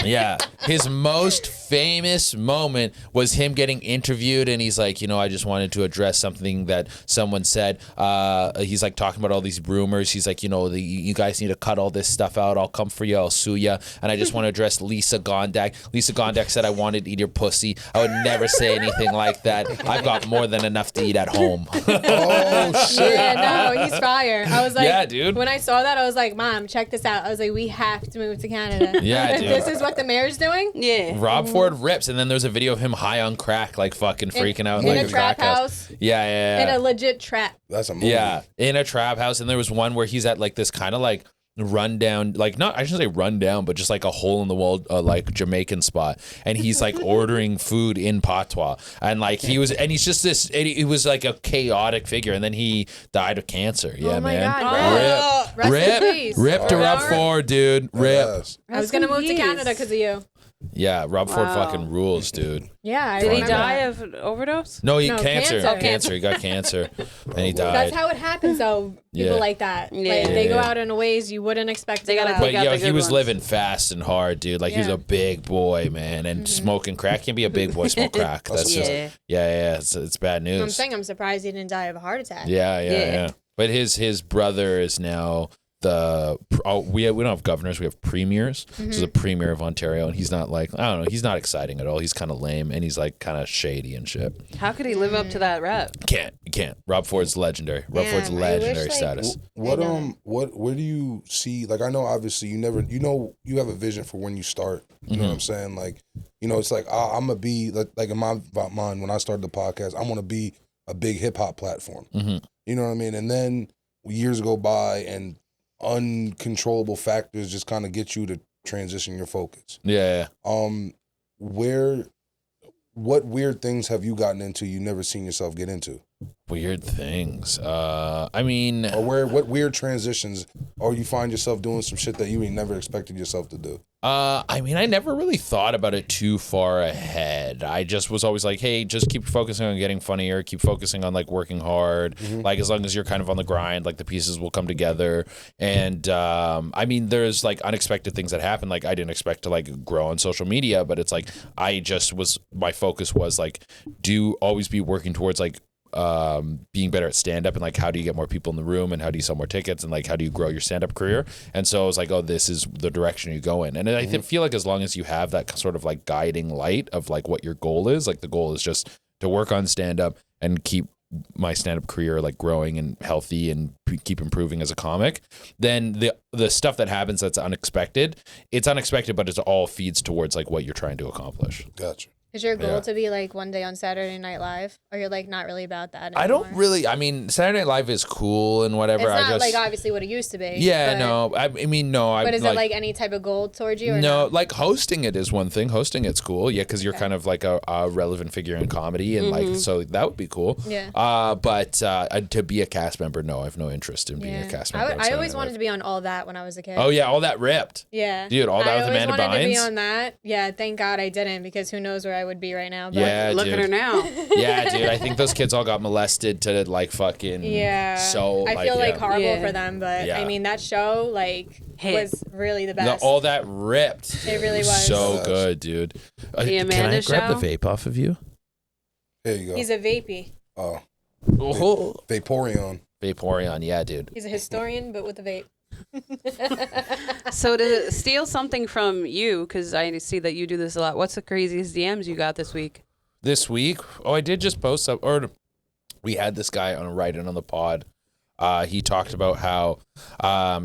Yeah. His most famous moment was him getting interviewed, and he's like, I just wanted to address something that someone said. He's like talking about all these rumors. He's like, you guys need to cut all this stuff out. I'll come for you. I'll sue you. And I just want to address Lisa Gondak. Lisa Gondak said I wanted to eat your pussy. I would never say anything like that. I've got more than enough to eat at home. Oh shit! Yeah, no, he's fire. I was like, Yeah, dude. When I saw that, I was like, Mom, check this out. I was like, we have to move to Canada. Yeah, If dude. this is what the mayor's doing. Yeah. Rob Ford rips, and then there's a video of him high on crack, like fucking freaking out in like a trap crack house. Yeah, yeah, In yeah. a legit trap. That's a movie. Yeah, in a trap house, and there was one where he's at like this kind of like rundown, like not I shouldn't say rundown, but just like a hole in the wall, like Jamaican spot, and he's like ordering food in patois, and like he's just this. He was like a chaotic figure, and then he died of cancer. Yeah, Oh my man. God, Rip, Rest in peace. rip to Rob Robert. Ford, dude. Rip. Yes. I was gonna move to Canada because of you. Yeah, Rob Ford Wow. fucking rules, dude. Yeah, I Did he remember die that. of overdose? No, No, cancer. cancer. Cancer. He got cancer, and he died. That's how it happens, though. People Yeah. like that. Yeah. Like, they go Yeah. out in ways you wouldn't expect. They to gotta go out. take But out yo, the he good was ones. living fast and hard, dude. Like he was Yeah. a big boy, man, and smoking crack can be a big boy smoke crack. That's just Yeah. yeah. It's bad I'm news. saying I'm surprised he didn't die of a heart attack. Yeah. Yeah. But his brother is now we don't have governors, we have premiers. So the premier of Ontario, and he's not like, I don't know, he's not exciting at all. He's kind of lame, and he's like kind of shady and shit. How could he live up to that rep? You can't. Rob Ford's legendary. Rob Damn, Ford's I wish, legendary like- status. What I know. where do you see, like, I know obviously you have a vision for when you start, you know what I'm saying, like, it's like I'm gonna be like in my mind when I started the podcast, I want to be a big hip hop platform, you know what I mean, and then years go by and uncontrollable factors just kind of get you to transition your focus. Yeah. What weird things have you gotten into you never seen yourself get into? Weird things. I mean, Or what weird transitions, or you find yourself doing some shit that you ain't never expected yourself to do? I mean, I never really thought about it too far ahead. I just was always like, hey, just keep focusing on getting funnier, keep focusing on like working hard. Like as long as you're kind of on the grind, like the pieces will come together. And I mean, there's like unexpected things that happen. Like I didn't expect to like grow on social media, but it's like my focus was like always be working towards like being better at stand-up, and like how do you get more people in the room, and how do you sell more tickets, and like how do you grow your stand-up career. And so I was like, oh, this is the direction you go in. And I feel like as long as you have that sort of like guiding light of like what your goal is, like the goal is just to work on stand-up and keep my stand-up career like growing and healthy and keep improving as a comic, then the stuff that happens that's unexpected, it's unexpected, but it all feeds towards like what you're trying to accomplish. Gotcha. Is your goal Yeah. to be like one day on Saturday Night Live, or you're like not really about that anymore? I don't really. I mean, Saturday Night Live is cool and whatever. It's not I just like obviously what it used to be. yeah, but, no. I mean, no. But is it like any type of goal towards you? Or no, no? like hosting it is one thing. Hosting it's cool, yeah, because you're kind of like a relevant figure in comedy, and like so that would be cool. Yeah. But to be a cast member, no, I have no interest in being a cast member. on I Saturday always Night wanted Live. to be on All That when I was a kid. Oh yeah, all that ripped. Yeah. Dude, All That with I Amanda always wanted to be Bynes? on that. Yeah, thank God I didn't, because who knows where I would be right now. But Yeah, Look dude. at her now. Yeah, dude. I think those kids all got molested to like fucking. Yeah. So I feel like yeah. horrible Yeah. for them, but Yeah. I mean that show like Hit. was really the best. All that ripped. It really was. So Yes. good, dude. The Can I Amanda grab Show? the vape off of you? There you go. He's a vapey. Oh, Oh. Vaporeon. Vaporeon, yeah, dude. He's a historian, but with a vape. So to steal something from you, because I see that you do this a lot, what's the craziest DMs you got this week? This week, I did just post up, or we had this guy on writing on the pod. he talked about how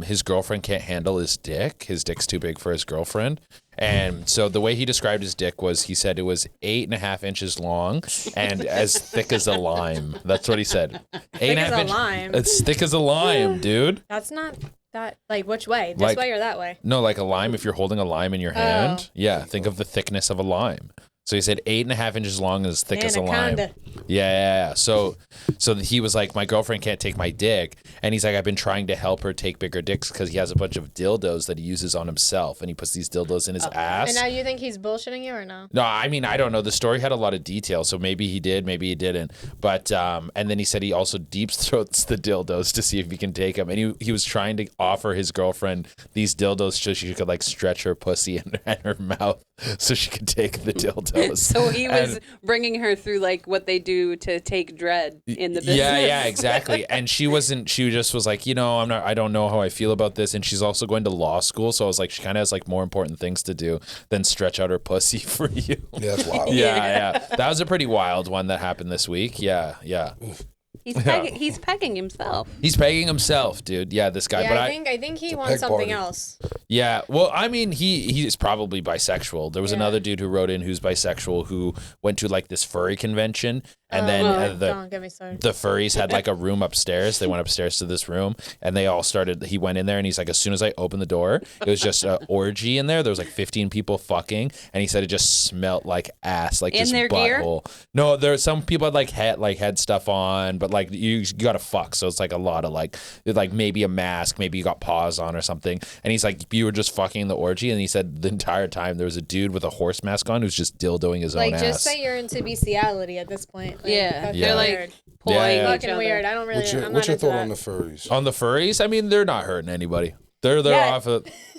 his girlfriend can't handle his dick. His dick's too big for his girlfriend. And so the way he described his dick was, he said it was 8.5 inches long and as thick as a lime. That's what he said. Thick as a lime. It's thick as a lime, dude. That's not that, like, which way? This Like- way or that way? No, like a lime, if you're holding a lime in your hand. Yeah, think of the thickness of a lime. So he said 8.5 inches long and as thick as a lime. Anaconda. Yeah. So he was like, my girlfriend can't take my dick. And he's like, I've been trying to help her take bigger dicks because he has a bunch of dildos that he uses on himself. And he puts these dildos in his ass. And now you think he's bullshitting you or no? No, I mean, I don't know. The story had a lot of detail, so maybe he did, maybe he didn't. But and then he said he also deep throats the dildos to see if he can take them. And he was trying to offer his girlfriend these dildos so she could like stretch her pussy and her mouth so she could take the dildos. So he was And- bringing her through like what they do to take dread in the business. Yeah, exactly. And she just was like, I don't know how I feel about this. And she's also going to law school. So I was like, she kind of has like more important things to do than stretch out her pussy for you. Yeah, that's wild. Yeah. That was a pretty wild one that happened this week. Yeah. He's pegging himself. He's pegging himself, dude. Yeah, this guy. Yeah, but I think he a wants peg something party. else. Yeah, well, I mean, he's probably bisexual. There was another dude who wrote in who's bisexual who went to like this furry convention, and then Don't get me started. the furries had like a room upstairs. They went upstairs to this room, and they all started. He went in there, and he's like, as soon as I opened the door, it was just an orgy in there. There was like 15 people fucking, and he said it just smelled like ass, like In just their gear? butthole. No, there some people had had stuff on, but like you got to fuck, so it's like a lot of like maybe a mask, maybe you got paws on or something. And he's like, you were just fucking the orgy, and he said the entire time there was a dude with a horse mask on who's just dildoing his own Like, ass. just say you're into bestiality at this point. Like, Yeah, that's they're like weird. pulling Yeah. each Fucking other. weird. I don't really. What's your, I'm what's not your into thought that. on the furries? On the furries, I mean, they're not hurting anybody. They're Yeah.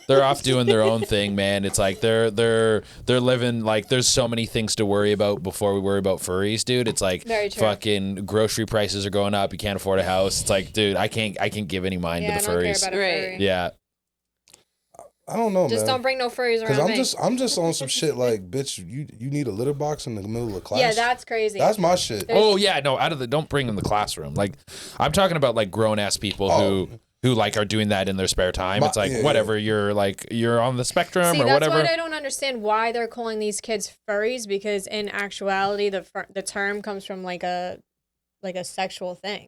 they're off doing their own thing, man. It's like they're living like there's so many things to worry about before we worry about furries, dude. It's like Very true. fucking grocery prices are going up. You can't afford a house. It's like, dude, I can't give any mind Yeah, to the I don't care furries. about a Right. furry. Yeah. I don't know, Just man. don't bring no furries Because around me. I'm just on some shit like, bitch, you need a litter box in the middle of class. Yeah, that's crazy. That's my shit. Oh yeah, no, don't bring them in the classroom. Like I'm talking about like grown ass people who like are doing that in their spare time. It's like Yeah, whatever, you're on the spectrum See, or that's whatever. what I don't understand why they're calling these kids furries, because in actuality, the term comes from like a sexual thing.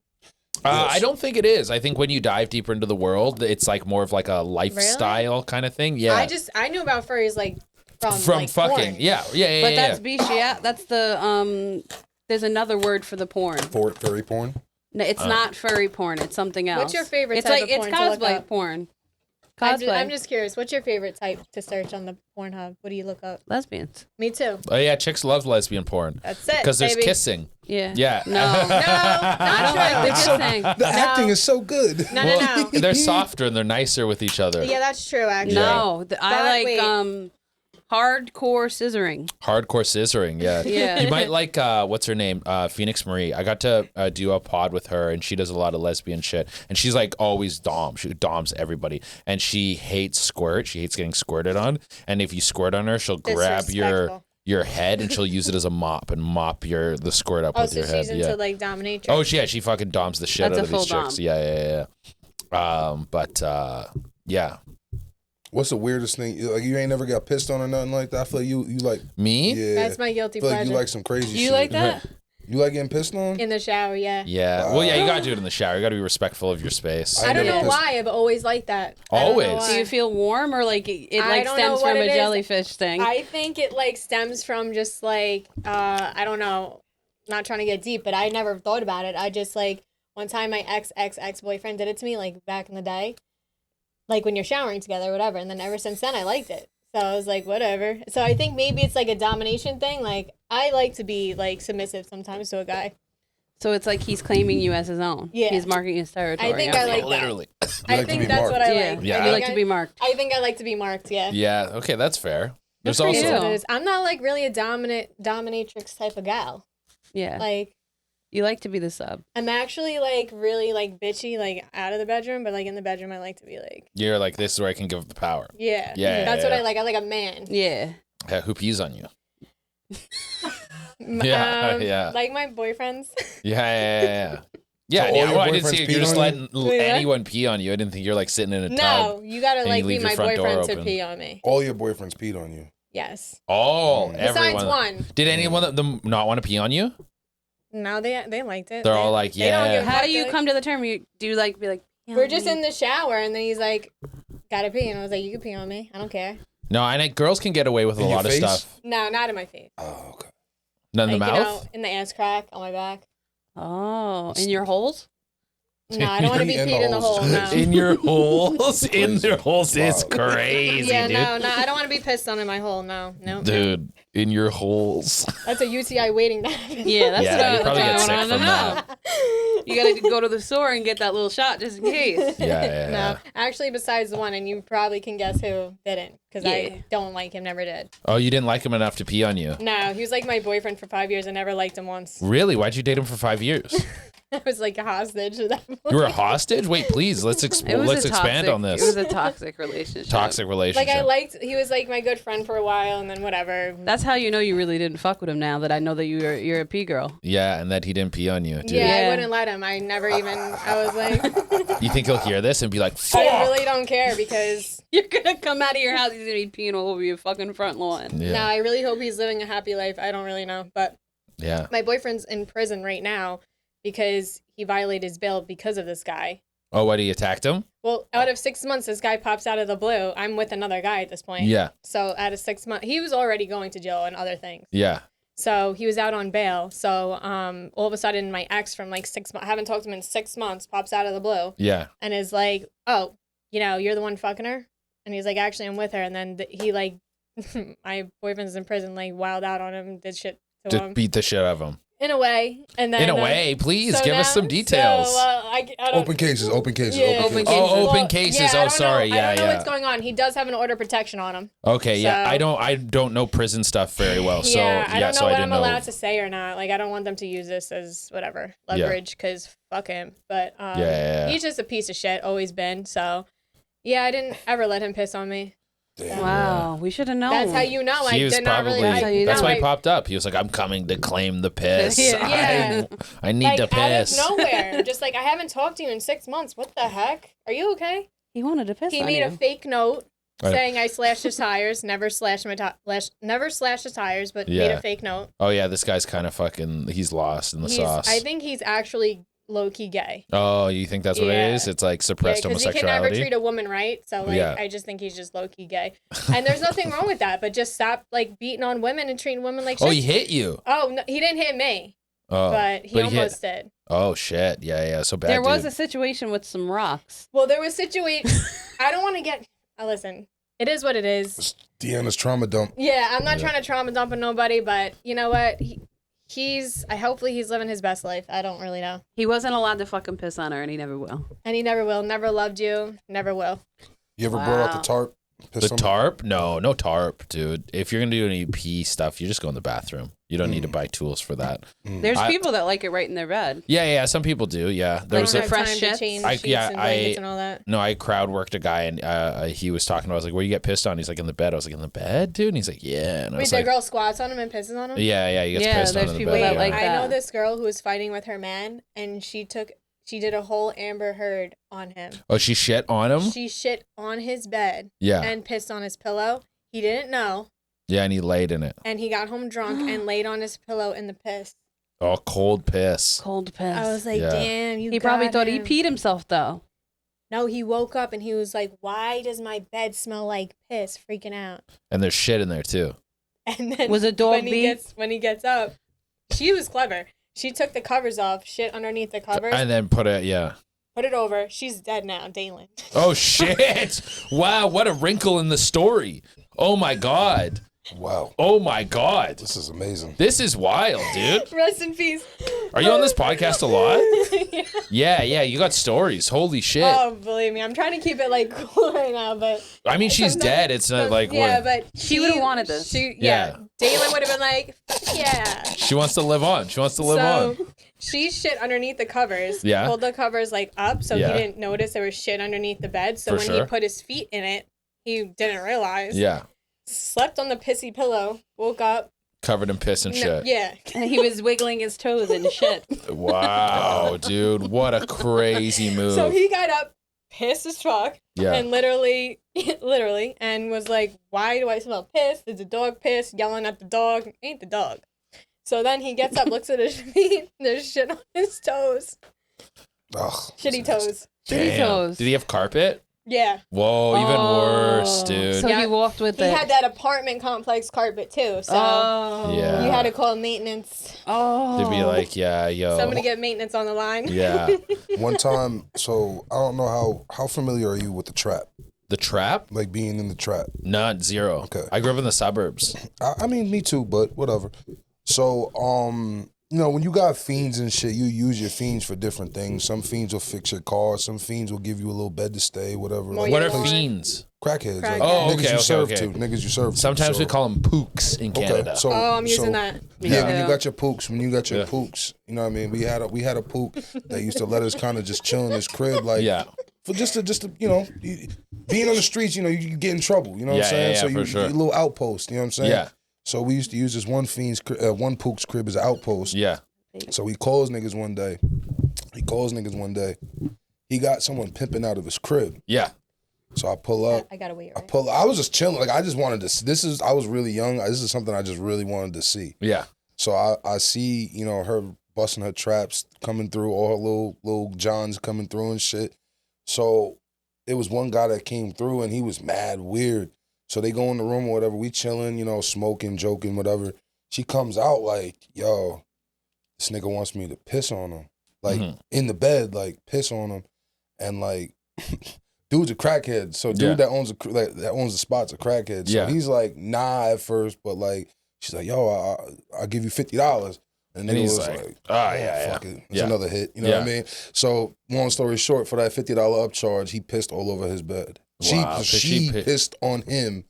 I don't think it is. I think when you dive deeper into the world, it's like more of like a lifestyle kind of thing. Yeah. I knew about furries like from like, fucking. porn. Yeah. But that's bestiality. That's the There's another word for the porn. Furry porn. No, it's not furry porn. It's something else. What's your favorite It's type like of porn it's to look cosplay up? porn. I'm Cosplay. just curious. What's your favorite type to search on the Pornhub? What do you look up? Lesbians. Me too. Oh yeah, chicks love lesbian porn That's it. because there's baby. kissing. Yeah. Yeah. No. No, I not don't like the true. kissing. The acting is so good. No. They're softer and they're nicer with each other. Yeah, that's true. Actually, No, I like wait. hardcore scissoring. Hardcore scissoring, yeah. Yeah. You might like, what's her name? Phoenix Marie. I got to do a pod with her, and she does a lot of lesbian shit. And she's like always dom. She doms everybody. And she hates squirt. She hates getting squirted on. And if you squirt on her, she'll grab your head and she'll use it as a mop and mop the squirt up Oh, with so your she's head. into Yeah. like dominatrix. Oh, yeah, she fucking doms the shit That's out a of these full chicks. dom. Yeah. Yeah. What's the weirdest thing? Like, you ain't never got pissed on or nothing like that? I feel like you like. Me? Yeah. That's my guilty I feel like pleasure. you like some crazy shit. You like that? You like getting pissed on? In the shower, yeah. Yeah. Well, yeah, you gotta do it in the shower. You gotta be respectful of your space. I don't never know pissed- why. I've always liked that. I don't know Always. why. Do you feel warm or like it I like don't know stems what from a it is. jellyfish thing? I think it like stems from just like I don't know, not trying to get deep, but I never thought about it. I just like one time my ex boyfriend did it to me like back in the day, like when you're showering together or whatever, and then ever since then I liked it. So I was like, whatever. So I think maybe it's like a domination thing. Like I like to be like submissive sometimes to a guy. So it's like he's claiming you as his own. Yeah. He's marking his territory. I think yeah. I like that. Literally. I like to think be that's marked. what I Yeah. like. Yeah. I You think like to be marked. I think I like to be marked. Yeah. Yeah. Okay, that's fair. There's for also you. That's what it is. I'm not like really a dominatrix type of gal. Yeah. Like You like to be the sub. I'm actually like really like bitchy like out of the bedroom, but like in the bedroom I like to be like you're like, this is where I can give up the power. yeah. Yeah, That's yeah, what I yeah. like. I like a man. Yeah. Yeah, who pees on you? Yeah, yeah. Like my boyfriends. Yeah. Yeah, So all yeah. your Well, I didn't see boyfriends it. You're peed just on letting Yeah. anyone pee on you. I didn't think you're like sitting in a No, tub. you gotta and like you be leave my your front door boyfriend to open. pee on me. All your boyfriends peed on you. Yes. Oh, Besides everyone. one. Did anyone of them not want to pee on you? No, they liked it. They're all like, they don't yeah. give a How fuck, do you they- come to the term? Do you like be like? We're just in the shower, and then he's like, "Gotta pee," and I was like, "You can pee on me. I don't care." No, I think girls can get away with a In your lot of face? stuff. No, not in my face. Oh, okay. None in the Like, mouth? in the ass crack, on my back. Oh, in your holes? No, I don't want to be In the peed in the holes. hole. No. In your holes? In their holes is Wow. crazy, Yeah, dude. no, I don't want to be pissed on in my hole. No. Dude, in your holes. That's a UTI waiting to happen. Yeah, that's Yeah, what you I probably get that's sick what I from wanna know. that. You gotta go to the store and get that little shot just in case. Yeah. No, actually, besides the one, and you probably can guess who didn't, because Yeah. I don't like him, never did. Oh, you didn't like him enough to pee on you? No, he was like my boyfriend for 5 years. I never liked him once. Really? Why'd you date him for 5 years? I was like a hostage to that. You were a hostage? Wait, please. Let's It was let's a expand toxic- on this. It was a toxic relationship. Toxic relationship. Like he was like my good friend for a while, and then whatever. That's how you know you really didn't fuck with him. Now that I know that you're a pee girl. Yeah, and that he didn't pee on you, too. Yeah, Yeah. I wouldn't let him. I never even. I was like, You think he'll hear this and be like, fuck? I really don't care because You're gonna come out of your house. He's gonna be peeing all over your fucking front lawn. no, Yeah. I really hope he's living a happy life. I don't really know, but Yeah. my boyfriend's in prison right now because he violated his bail because of this guy. Oh, what, he attacked him? Well, out of 6 months, this guy pops out of the blue. I'm with another guy at this point. Yeah. So out of 6 months, he was already going to jail and other things. Yeah. So he was out on bail. So all of a sudden, my ex from like 6 months, I haven't talked to him in 6 months, pops out of the blue Yeah. and is like, "Oh, you're the one fucking her," and he's like, "Actually, I'm with her." And then he like, my boyfriend's in prison, like wild out on him, did shit to To him beat the shit out of him. in a way. And then In a way, please so give us now- some details. So, I don't, Open cases. Open cases. Yeah. Open Open cases. cases. Oh, open Well, cases. yeah, I Oh, don't know- sorry. I Yeah, don't know yeah. what's going on. He does have an order of protection on him. Okay, yeah. So- I don't know prison stuff very well. So Yeah, I don't know so I what didn't I'm know. allowed to say or not. Like, I don't want them to use this as whatever leverage because fuck him. But Yeah. he's just a piece of shit, always been. So yeah, I didn't ever let him piss on me. Damn. Wow, we should have known. That's how you know. I He was did not really. probably. That's how you That's know. why he like, popped up. He was like, "I'm coming to claim the piss. Yeah. I need like to piss." out of nowhere, just like I haven't talked to you in 6 months. What the heck? Are you okay? He wanted to piss He on made you. a fake note I- saying I slashed his tires. Never slashed never slashed his tires, but made Yeah. a fake note. Oh yeah, this guy's kind of fucking. He's lost in the sauce. I think he's actually low key gay. Oh, you think that's what Yeah. it is? It's like suppressed because he can never homosexuality. treat a woman right. So like, Yeah. I just think he's just low key gay, and there's nothing wrong with that. But just stop like beating on women and treating women like shit. Oh, he hit you. Oh, no, he didn't hit me, Oh, but he almost did. Oh shit! Yeah. So bad. There was dude. a situation with some rocks. Well, there was I don't want to get. Listen, it is what it is. It's Deanna's trauma dump. Yeah, I'm not Yeah. trying to trauma dump on nobody, but you know what? Hopefully he's living his best life. I don't really know. He wasn't allowed to fucking piss on her, and he never will. And he never will. Never loved you. Never will. You ever brought out Wow. the tarp? The Pissed on- tarp? No tarp, dude. If you're gonna do any pee stuff, you just go in the bathroom. You don't need to buy tools for that. There's I- people that like it right in their bed. Yeah. Some people do. Yeah. There I was don't a have fresh time shits? to change I- sheets yeah, and blankets I- and all that. No, I crowd worked a guy and he was talking about. I was like, "Where you get pissed on?" He's like, "In the bed." I was like, "In the bed, dude?" And he's like, "Yeah." And I Wait, was the like, girl squats on him and pisses on him? "Yeah, he gets Yeah, pissed on there's in the people bed." that yeah. like I that. know this girl who was fighting with her man, and she did a whole Amber Heard on him. Oh, she shit on him. She shit on his bed Yeah, and pissed on his pillow. He didn't know, yeah, and he laid in it. and he got home drunk and laid on his pillow in the piss. Oh, cold piss. Cold piss. I was like, Yeah. damn, you he probably got thought he him. peed himself though. No, he woke up and he was like, why does my bed smell like piss? Freaking out. And there's shit in there too. And then Was a dog when bee? when he gets up, she was clever. She took the covers off, shit underneath the covers, And then put it, yeah. put it over. She's dead now, Dalen. Oh shit! Wow, what a wrinkle in the story. Oh my god. Wow. Oh my god. This is amazing. This is wild, dude. Rest in peace. Are you on this podcast a lot? Yeah. Yeah, you got stories. Holy shit. Oh, believe me, I'm trying to keep it like cool right now, but I mean, she's dead. It's not like yeah, what but She would've wanted this. Yeah. Dalen would have been like, fuck yeah. she wants to live on. She wants to live on. She shit underneath the covers. Yeah. Pulled the covers like up so Yeah. he didn't notice there was shit underneath the bed. So For when sure. he put his feet in it, he didn't realize. Yeah. Slept on the pissy pillow, woke up, Covered in piss and No, shit. yeah. And he was wiggling his toes and shit. Wow, dude. What a crazy move. So he got up, pissed as fuck, Yeah. and literally, and was like, "Why do I smell piss? Is the dog pissed?" Yelling at the dog. Ain't the dog. So then he gets up, looks at his feet. There's shit on his toes. Ugh, Shitty that's toes. Shitty Damn. toes. Did he have carpet? Yeah. Whoa, even worse, Oh. dude. So Yeah. he walked with He it. had that apartment complex carpet too. So Oh. Yeah. you had to call maintenance. Oh. To be like, yeah, yo. Somebody get maintenance on the line. Yeah. One time, so I don't know how familiar are you with the trap? The trap? Like being in the trap. Not zero. Okay. I grew up in the suburbs. I mean, me too, but whatever. So, you know, when you got fiends and shit, you use your fiends for different things. Some fiends will fix your car. Some fiends will give you a little bed to stay, whatever. More Like, What you are want. fiends? crackheads. Like, Crackheads. Oh, niggas okay, you okay, serve okay. to. Niggas you serve to. Sometimes So- we call them pooks in Canada. Okay, so Oh, I'm using so- that. Me Yeah, when you too. got your pooks, when you got your Yeah. pooks, you know what I mean. We had a pook that used to let us kind of just chill in his crib, like Yeah. for just to you know, being on the streets, you know, you get in trouble. You know what Yeah, I'm saying? yeah, So for you sure. a little outpost. You know what I'm saying? Yeah. So we used to use this one one pook's crib as an outpost. Yeah. So he calls niggas one day. He got someone pimping out of his crib. Yeah. So I pull up. I gotta wait. I Right? pull. I was just chilling. Like I just wanted to. I was really young. This is something I just really wanted to see. Yeah. So I see, you know, her busting her traps coming through, all her little Johns coming through and shit. So it was one guy that came through and he was mad weird. So they go in the room or whatever. We chilling, you know, smoking, joking, whatever. She comes out like, yo, this nigga wants me to piss on him. Like in the bed, like piss on him. And like, dude's a crackhead. So dude Yeah. that owns the spot's a crackhead. So Yeah. he's like, nah at first, but like, she's like, yo, I'll give you $50. And And nigga he's was like, like, oh, yeah, fuck yeah. it. It's Yeah. another hit. You know what I Yeah. mean? So long story short, for that $50 upcharge, he pissed all over his bed. Wow, 'cause She she pissed on him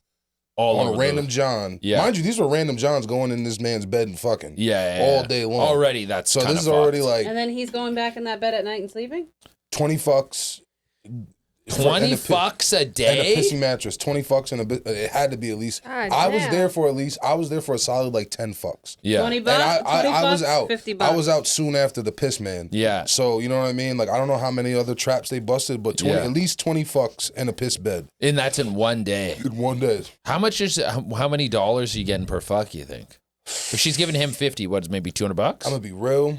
All on a over random the- John. Yeah. Mind you, these were random Johns going in this man's bed and fucking. Yeah. all day long. Already, that's So kinda this is already fucked. like And then he's going back in that bed at night and sleeping? 20 fucks. 20 and a pi- fucks a And a day? pissy mattress, 20 fucks and a bit. It had to be at least. God I was damn. there for a solid like 10 fucks. Yeah. 20 And bucks? 20 I was bucks, out. 50 bucks. I was out soon after the piss man. Yeah. So you know what I mean? Like I don't know how many other traps they busted, but 20, Yeah. at least 20 fucks and a piss bed And that's in one day. in one day. How much is how many dollars are you getting per fuck, you think? If she's giving him 50, what is maybe 200 bucks? I'm gonna be real.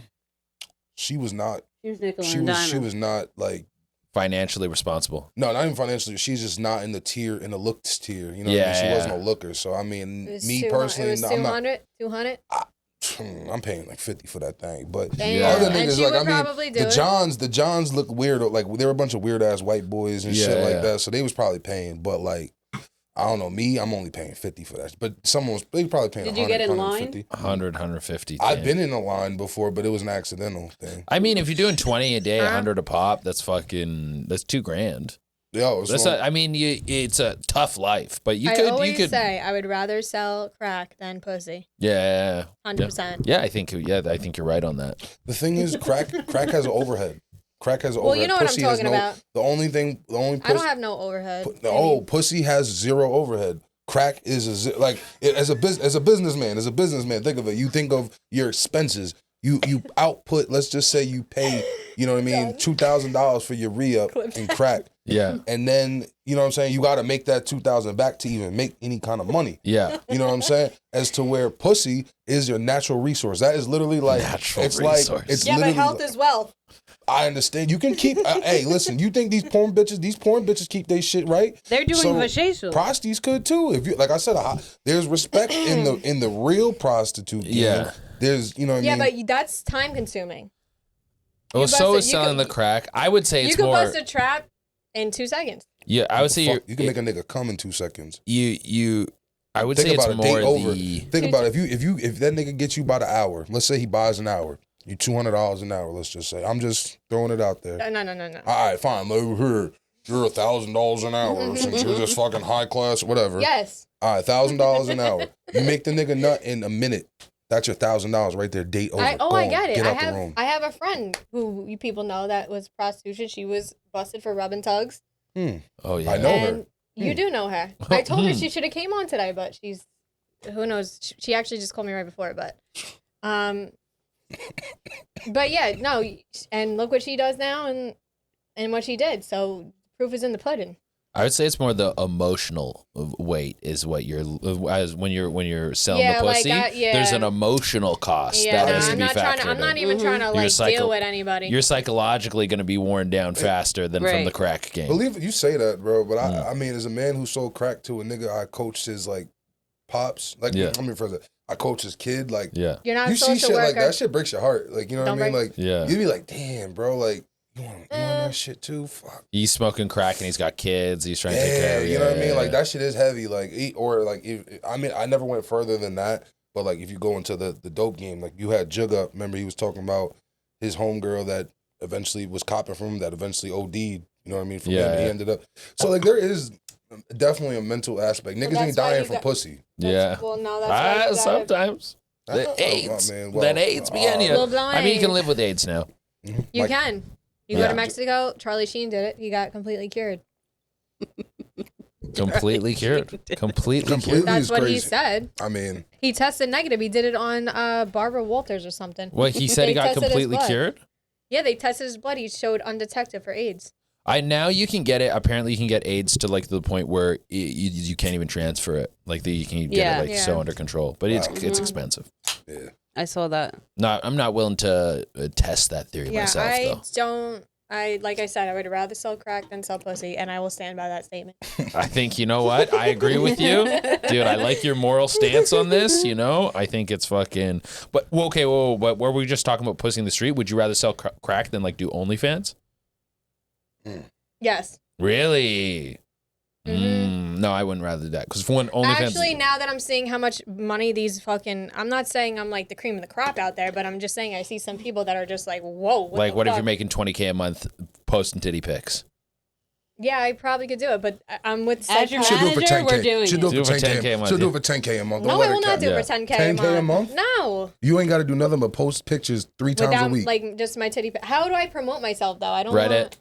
She was not. She was nickel She and was. diamond. She was not like. Financially responsible. No, not even financially. She's just not in the looks tier. You know what I Yeah, mean? She yeah. wasn't a looker. So I mean, It was me 200 personally, it was no, I'm not. 200. 200. I'm paying like 50 for that thing. But Damn. Yeah. other And niggas, she like would I mean, probably do the it. Johns look weird. Like they were a bunch of weird ass white boys and shit Yeah, like yeah. that. So they was probably paying. But like, I don't know. Me, I'm only paying 50 for that. But they probably paying. Did you get in 150. 100, 150. I've damn. been in a line before, but it was an accidental thing. I mean, if you're doing 20 a day, Huh? 100 a pop, that's $2,000. Yo, That's I mean, it's a tough life, but you I could, always you could, say I would rather sell crack than pussy. yeah, 100%. yeah. I think you're right on that. the thing is, crack has an overhead. Crack has an Well, overhead. you know what I'm Pussy has talking about. The only I don't have no overhead. pussy has zero overhead. Crack is as a businessman, think of it. You think of your expenses. You output. Let's just say you pay. You know what I mean? $2,000 for your re-up in crack, Yeah, and then you know what I'm saying. You got to make that $2,000 back to even make any kind of money. yeah. You know what I'm saying? As to where pussy is your natural resource. That is literally like Natural it's resource. like it's Yeah, but literally. health is wealth. I understand. You can keep. Hey, listen. You think these porn bitches keep their shit right? They're doing So, facial. Prostitutes could too. If you like, I said, there's respect in the real prostitute game. Yeah. There's, you know what Yeah, I mean. but that's time consuming. Well, You so busted- is you selling could- the crack. I would say You it's could more. bust a trap in 2 seconds. Yeah, I would say Fuck, you can make a nigga come in 2 seconds. you. I would Think say it's about it. more Date over. the. Think about it. If that nigga gets you by the hour. Let's say he buys an hour. You $200 an hour. Let's just say. I'm just throwing it out there. No. All right, fine. Over here, you're $1,000 an hour since you're just fucking high class, whatever. Yes. All right, $1,000 an hour. You make the nigga nut in a minute. That's your $1,000 right there. Date over. I Boom. get it. Get I out the have room. I have a friend who you people know that was prostitution. She was busted for rubbing tugs. Oh yeah. I know her. And you do know her. I told her she should have came on today, but she's who knows? She actually just called me right before, but yeah, no, and look what she does now, and what she did. So proof is in the pudding. I would say it's more the emotional weight is what you're as when you're selling Yeah, the like pussy. that, yeah. There's an emotional cost Yeah, that no, has to I'm be not trying to. I'm factored not in. even trying to like Your deal with anybody. You're psychologically going to be worn down faster than from Right. the crack game. Believe it, you say that, bro. But I mean, as a man who sold crack to a nigga, I coached his like pops. Like, Yeah. I mean, I coached his kid. Like, Yeah. You're not a you see social shit worker. like that. Shit breaks your heart. Like, you know Don't what I mean? break- Like, Yeah. you'd be like, damn, bro. Like, you want that shit too? Fuck. He's smoking crack and he's got kids. He's trying to take care Yeah, of you know what I mean? yeah. Like, that shit is heavy. Like, I mean, I never went further than that. But like, if you go into the dope game, like you had Jug Up. Remember, he was talking about his homegirl that eventually was copping from him, that eventually OD'd. You know what I mean? From him, Yeah. he ended up. So like, there is definitely a mental aspect. Niggas that's ain't why dying you from got- pussy. Yeah. Well, no, that's why you gotta- Sometimes. I The don't know, AIDS. man. That AIDS began you. Full-blown I mean, you can AIDS. live with AIDS now. You Like, can. You Yeah. go to Mexico. Charlie Sheen did it. He got completely cured. Completely cured. Completely Completely. cured. That's is what he crazy. said. I mean, He tested negative. He did it on Barbara Walters or something. What, he said he They got tested his completely blood. cured? Yeah, they tested his blood. He showed undetected for AIDS. Now you can get it. Apparently, you can get AIDS to like the point where you can't even transfer it. Like you can get Yeah. it like so Yeah. under control, but it's expensive. yeah. I saw that. I'm not willing to test that theory Yeah, myself I though. don't. Like I said, I would rather sell crack than sell pussy, and I will stand by that statement. I think you know what? I agree with you, dude. I like your moral stance on this. You know, I think it's fucking. But well, okay, whoa, but were we just talking about pussy in the street? Would you rather sell crack than like do OnlyFans? Yes. Really? No, I wouldn't rather do that because for one, OnlyFans. Actually, now that I'm seeing how much money these fucking, I'm not saying I'm like the cream of the crop out there, but I'm just saying I see some people that are just like, whoa. What the if you're fuck? making $20K a month posting titty pics? Yeah, I probably could do it, but I'm with As your Should do it for Manager, 10K. we're doing Should it. do Do it for it for 10K. 10K a month, Should do yeah. it for 10K a month. Don't No, let I her will not cap do you. it for 10K 10K a month? No. You ain't got to do nothing but post pictures 3 times a Without week. like just my titty. How do I promote myself though? I don't Reddit. want-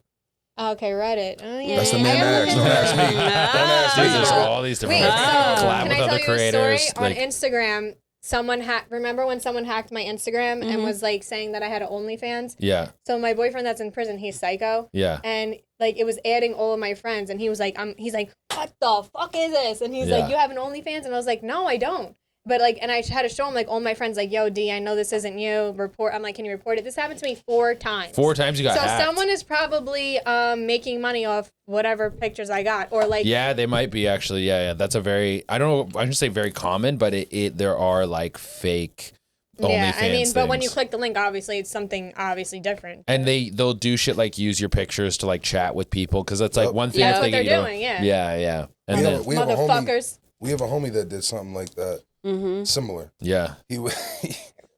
Okay, Reddit. Oh, yeah. That's the man to ask. Don't ask me. Don't ask me. Dude, there's so- all these different Wait, ways. so collab can with I tell other you creators. a story? Like, On Instagram, someone hacked. Remember when someone hacked my Instagram and was like saying that I had an OnlyFans? yeah, So my boyfriend that's in prison, he's psycho. yeah. And like it was adding all of my friends, and he was like, he's like, what the fuck is this? And he's Yeah. like, you have an OnlyFans? And I was like, no, I don't. But like, and I had to show him like all my friends, like, yo, D, I know this isn't you. Report. I'm like, can you report it? This happened to me 4 times. 4 times you got So hacked. someone is probably making money off whatever pictures I got, or like, Yeah, they might be actually. Yeah. That's a very. I don't know. I should say very common, but there are like fake. yeah. I mean, OnlyFans but when you things. click the link, obviously it's something obviously different. And they'll do shit like use your pictures to like chat with people because that's like Yep. one thing. Yeah, if that's they what get they're you to- doing, yeah. Yeah. And Yeah, then we have a homie. Motherfuckers. We have a homie that did something like that. Mm-hmm. Similar. yeah, He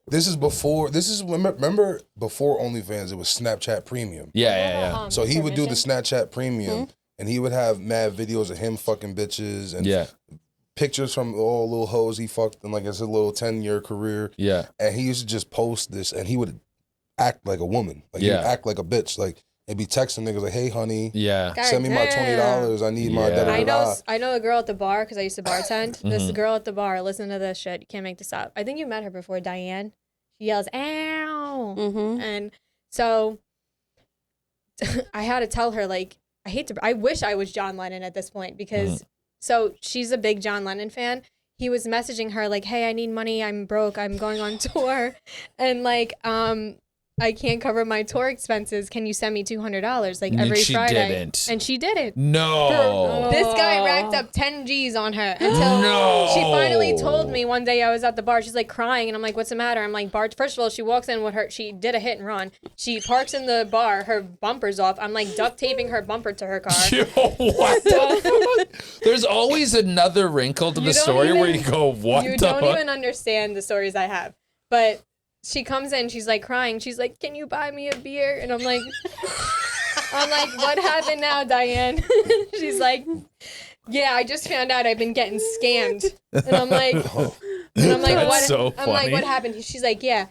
This is remember before OnlyFans, it was Snapchat Premium. yeah. So he would do the permission. Snapchat Premium, and he would have mad videos of him fucking bitches and Yeah. pictures from all little hoes he fucked in like his little 10-year career. Yeah. And he used to just post this, and he would act like a woman, like he would Yeah. act like a bitch, like and be texting niggas like, "Hey, honey, Yeah. send me my $20. I need my Yeah. da da da." I know a girl at the bar because I used to bartend. Mm-hmm. This girl at the bar, listen to this shit. You can't make this up. I think you met her before, Diane. She yells, "Ow!" Mm-hmm. And so I had to tell her, like, I wish I was John Lennon at this point because so she's a big John Lennon fan. He was messaging her like, "Hey, I need money. I'm broke. I'm going on tour, and like, I can't cover my tour expenses. Can you send me $200 like And every she Friday?" didn't. And she didn't. No. This guy racked up 10 G's on her until No. she finally told me one day I was at the bar. She's like crying, and I'm like, "What's the matter?" I'm like, "Bart." First of all, she walks in with her. She did a hit and run. She parks in the bar. Her bumper's off. I'm like duct taping her bumper to her car. Yo, what the fuck? There's always another wrinkle to the You don't story where even- you go, what You the don't fuck? even understand the stories I have. But she comes in, she's like crying. She's like, "Can you buy me a beer?" And I'm like, "What happened now, Diane?" She's like, "Yeah, I just found out I've been getting scammed." And I'm like, That's "What?" so I'm like, funny. "What happened?" She's like, "Yeah."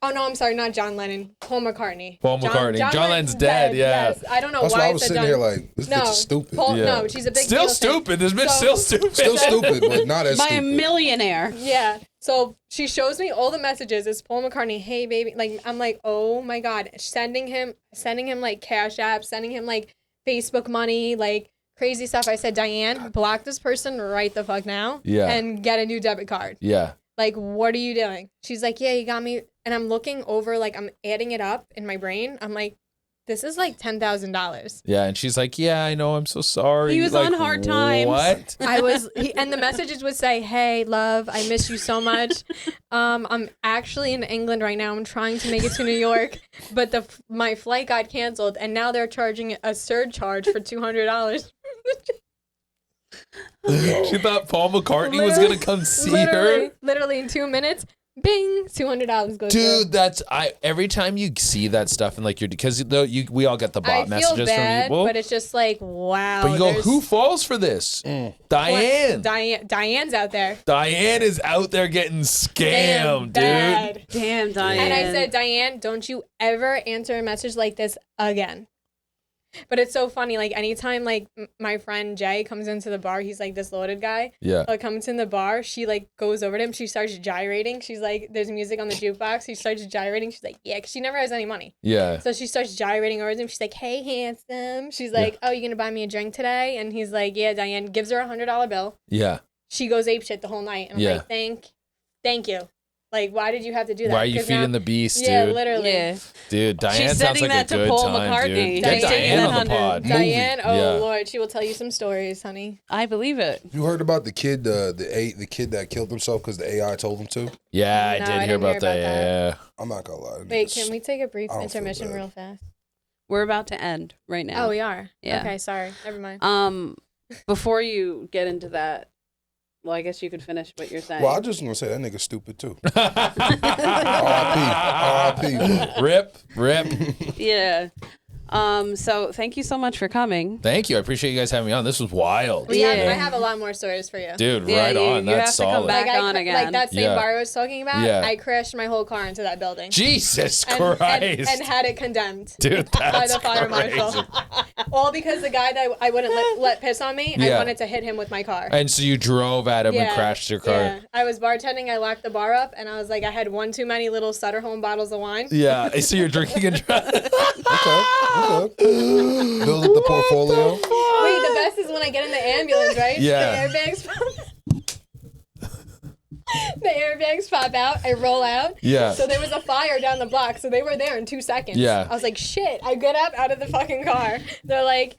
Oh no, I'm sorry, not John Lennon. Paul McCartney. Paul McCartney. John Lennon's dead, yeah. Yes. I don't know That's why why I I was said sitting John. here like, this bitch is stupid. Paul, Yeah. No, she's a big Still Beatles fan. stupid. This bitch So- still stupid. Still stupid, but not as By a stupid. millionaire. Yeah. So she shows me all the messages. It's Paul McCartney. Hey baby. Like I'm like, oh my god. Sending him like Cash App, sending him like Facebook money, like crazy stuff. I said, Diane, block this person right the fuck now. Yeah. And get a new debit card. Yeah. Like, what are you doing? She's like, yeah, you got me. And I'm looking over, like, I'm adding it up in my brain. I'm like, this is like $10,000. Yeah, and she's like, yeah, I know, I'm so sorry. He was Like, on hard times. What? And the messages would say, hey, love, I miss you so much. I'm actually in England right now. I'm trying to make it to New York, but my flight got canceled, and now they're charging a surcharge for $200. She thought Paul McCartney was gonna come see her. Literally in 2 minutes, bing, $200 goes Dude, that's every time you see that stuff and like because we all get the I bot feel messages bad, from people. but it's just like, wow. But you go, there's- who falls for this? Diane. Diane's out there. Diane is out there getting scammed, dude. Bad. Damn, Diane. And I said, Diane, don't you ever answer a message like this again. But it's so funny. Like, anytime, like, my friend Jay comes into the bar, he's, like, this loaded guy. Yeah. Like, comes in the bar, she, like, goes over to him. She starts gyrating. She's like, there's music on the jukebox. She starts gyrating. She's like, yeah, because she never has any money. Yeah. So she starts gyrating over to him. She's like, hey, handsome. She's like, oh, you going to buy me a drink today? And he's like, yeah, Diane. Gives her a $100 bill. Yeah. She goes apeshit the whole night. And I'm Yeah. like, thank you. Like, why did you have to do that? Why are you 'Cause feeding now- the beast, Yeah, dude? literally. Yeah. Dude, Diane She's sounds sending like that a to good Paul time, McCartney. dude. Diane, Get Diane on the that pod. Movie. Diane, oh Yeah. Lord, she will tell you some stories, honey. I believe it. You heard about the kid, the kid that killed himself because the AI told him to? Yeah, I No, did I hear didn't about hear that. about Yeah. I'm not gonna lie. Wait, niggas- can we take a brief I don't feel intermission bad. real fast? We're about to end right now. Oh, we are? Yeah. Okay, sorry. Never mind. Before you get into that, well, I guess you could finish what you're saying. Well, I just want to say that nigga's stupid too. R.I.P. Rip, rip. Yeah. So thank you so much for coming. Thank you. I appreciate you guys having me on. This was wild. I Yeah. have a lot more stories for you. Dude, Yeah, right you- on. you That's have to come solid. back. Like, on again. like that same Yeah. bar I was talking about, Yeah. I crashed my whole car into that building. Jesus And, Christ. and had it condemned. Dude, By that's the fire crazy. marshal. All because the guy that I wouldn't let piss on me, Yeah. I wanted to hit him with my car. And so you drove at him and crashed your car. Yeah. I was bartending, I locked the bar up, and I was like, I had one too many little Sutter Home bottles of wine. Yeah. So you're drinking and driving. Okay. Build up the portfolio. Wait, the best is when I get in the ambulance, right? Yeah. The airbags the airbags pop out. I roll out. Yeah. So there was a fire down the block, so they were there in 2 seconds. Yeah. I was like, shit. I get up out of the fucking car. They're like,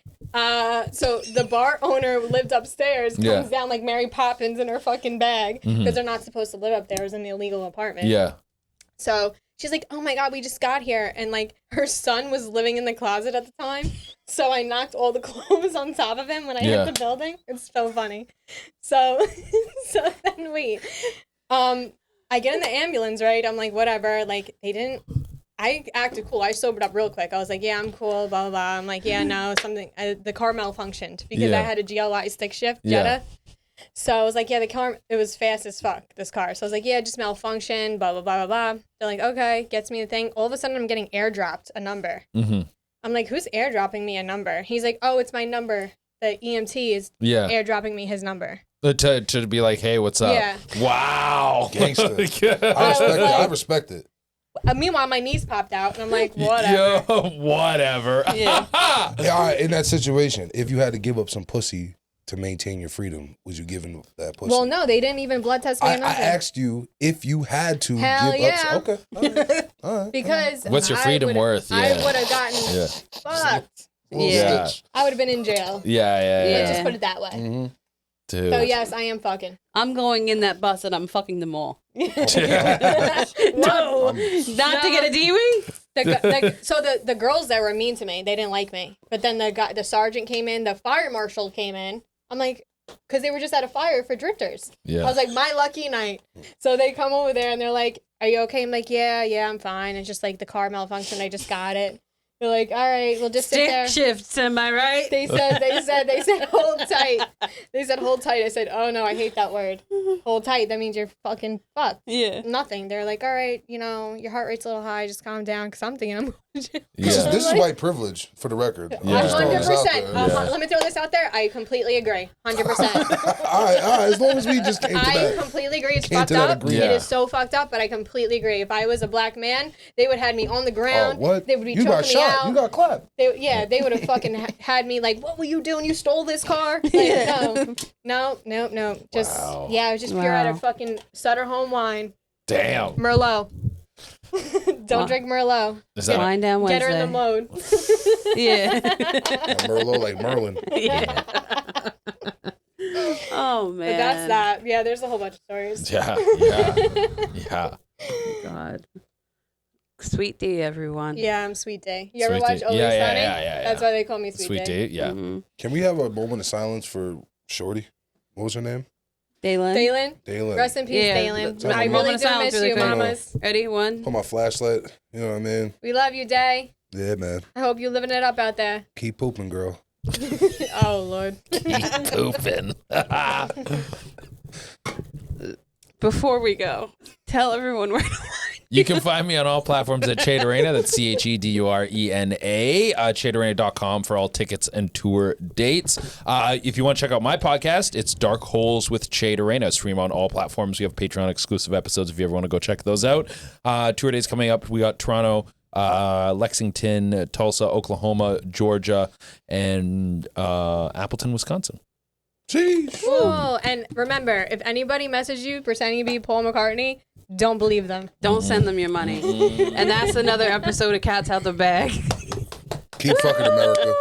so the bar owner lived upstairs, comes Yeah. down like Mary Poppins in her fucking bag, because they're not supposed to live up there. It was an illegal apartment. Yeah. So she's like, oh my God, we just got here. And like her son was living in the closet at the time. So I knocked all the clothes on top of him when I Yeah. hit the building. It's so funny. So, so then I get in the ambulance, right? I'm like, whatever. Like I acted cool. I sobered up real quick. I was like, yeah, I'm cool, blah, blah, blah. I'm like, yeah, no, the car malfunctioned because Yeah. I had a GLI stick shift Yeah. Jetta. So I was like, yeah, the car, it was fast as fuck, this car. So I was like, yeah, it just malfunctioned, blah, blah, blah, blah, blah. They're like, okay, gets me the thing. All of a sudden, I'm getting airdropped a number. Mm-hmm. I'm like, who's airdropping me a number? He's like, oh, it's my number. The EMT is Yeah. airdropping me his number. To be like, hey, what's up? Yeah. Wow. Gangster. I respect it. I respect it. Meanwhile, my knees popped out, and I'm like, whatever. Yo, whatever. Yeah. Yeah, all right, in that situation, if you had to give up some pussy to maintain your freedom, would you give him that pussy? Well, no, they didn't even blood test me or I nothing. asked you if you had to Hell give yeah. up. Okay. All right. All right. Because What's your I freedom would've- worth? I Yeah. would have gotten Yeah. fucked. Little Yeah. stitch. I would have been in jail. Yeah, yeah, Yeah. yeah. Just put it that way. Mhm. Dude. So yes, I am fucking. I'm going in that bus and I'm fucking them all. No. Not to get a DWI? So the girls that were mean to me, they didn't like me. But then the sergeant came in, the fire marshal came in. I'm like, because they were just at a fire for drifters. Yeah. I was like, my lucky night. So they come over there and they're like, are you okay? I'm like, yeah, I'm fine. It's just like the car malfunctioned. I just got it. They're like, all right, we'll just sit Stick there. shifts, am I right? They said, hold tight. They said, hold tight. I said, oh no, I hate that word. Hold tight. That means you're fucking fucked. Yeah. Nothing. They're like, all right, your heart rate's a little high. Just calm down. Cause I'm thinking This is white privilege, for the record. Yeah. Just throwing this out 100%. there. Let me throw this out there. I completely agree. 100%. All right. As long as we just came to I that. completely agree. It's Came fucked to that up. agreement. It Yeah. is so fucked up, but I completely agree. If I was a black man, they would have had me on the ground. What? They would be You got choking me shot. out. You got clapped. They would have fucking had me like, what were you doing? You stole this car? Like, no. Just, Wow. it was just pure out of Wow. fucking Sutter home wine. Damn. Merlot. Don't Wow. drink Merlot. Is that Wind down Get Wednesday. her in the mode. Yeah. And Merlot like Merlin. Yeah. Oh man. But that's that. Yeah, there's a whole bunch of stories. Yeah. God. Sweet D, everyone. Yeah, I'm Sweet Day. You ever Sweet watch Day. Always Yeah, Sunny? yeah. That's why they call me Sweet, Sweet Day. date, yeah. Mhm. Can we have a moment of silence for Shorty? What was her name? Dalen. Dalen, Dalen. rest in peace, Yeah, Dalen. tell I them really moment of do silence miss really you, quick. mamas. Ready? One. Put my flashlight. You know what I mean? We love you, Day. Yeah, man. I hope you're living it up out there. Keep pooping, girl. Oh, Lord. Keep pooping. Before we go, tell everyone where to find You can find me on all platforms at Che Durena. That's CHEDURENA. CheDurena.com for all tickets and tour dates. If you want to check out my podcast, it's Dark Holes with Che Durena. Stream on all platforms. We have Patreon exclusive episodes if you ever want to go check those out. Tour dates coming up. We got Toronto, Lexington, Tulsa, Oklahoma, Georgia, and Appleton, Wisconsin. Sheesh. Cool. And remember, if anybody messages you pretending to be Paul McCartney, don't believe them. Don't send them your money. And that's another episode of Cats Out the Bag. Keep fucking America.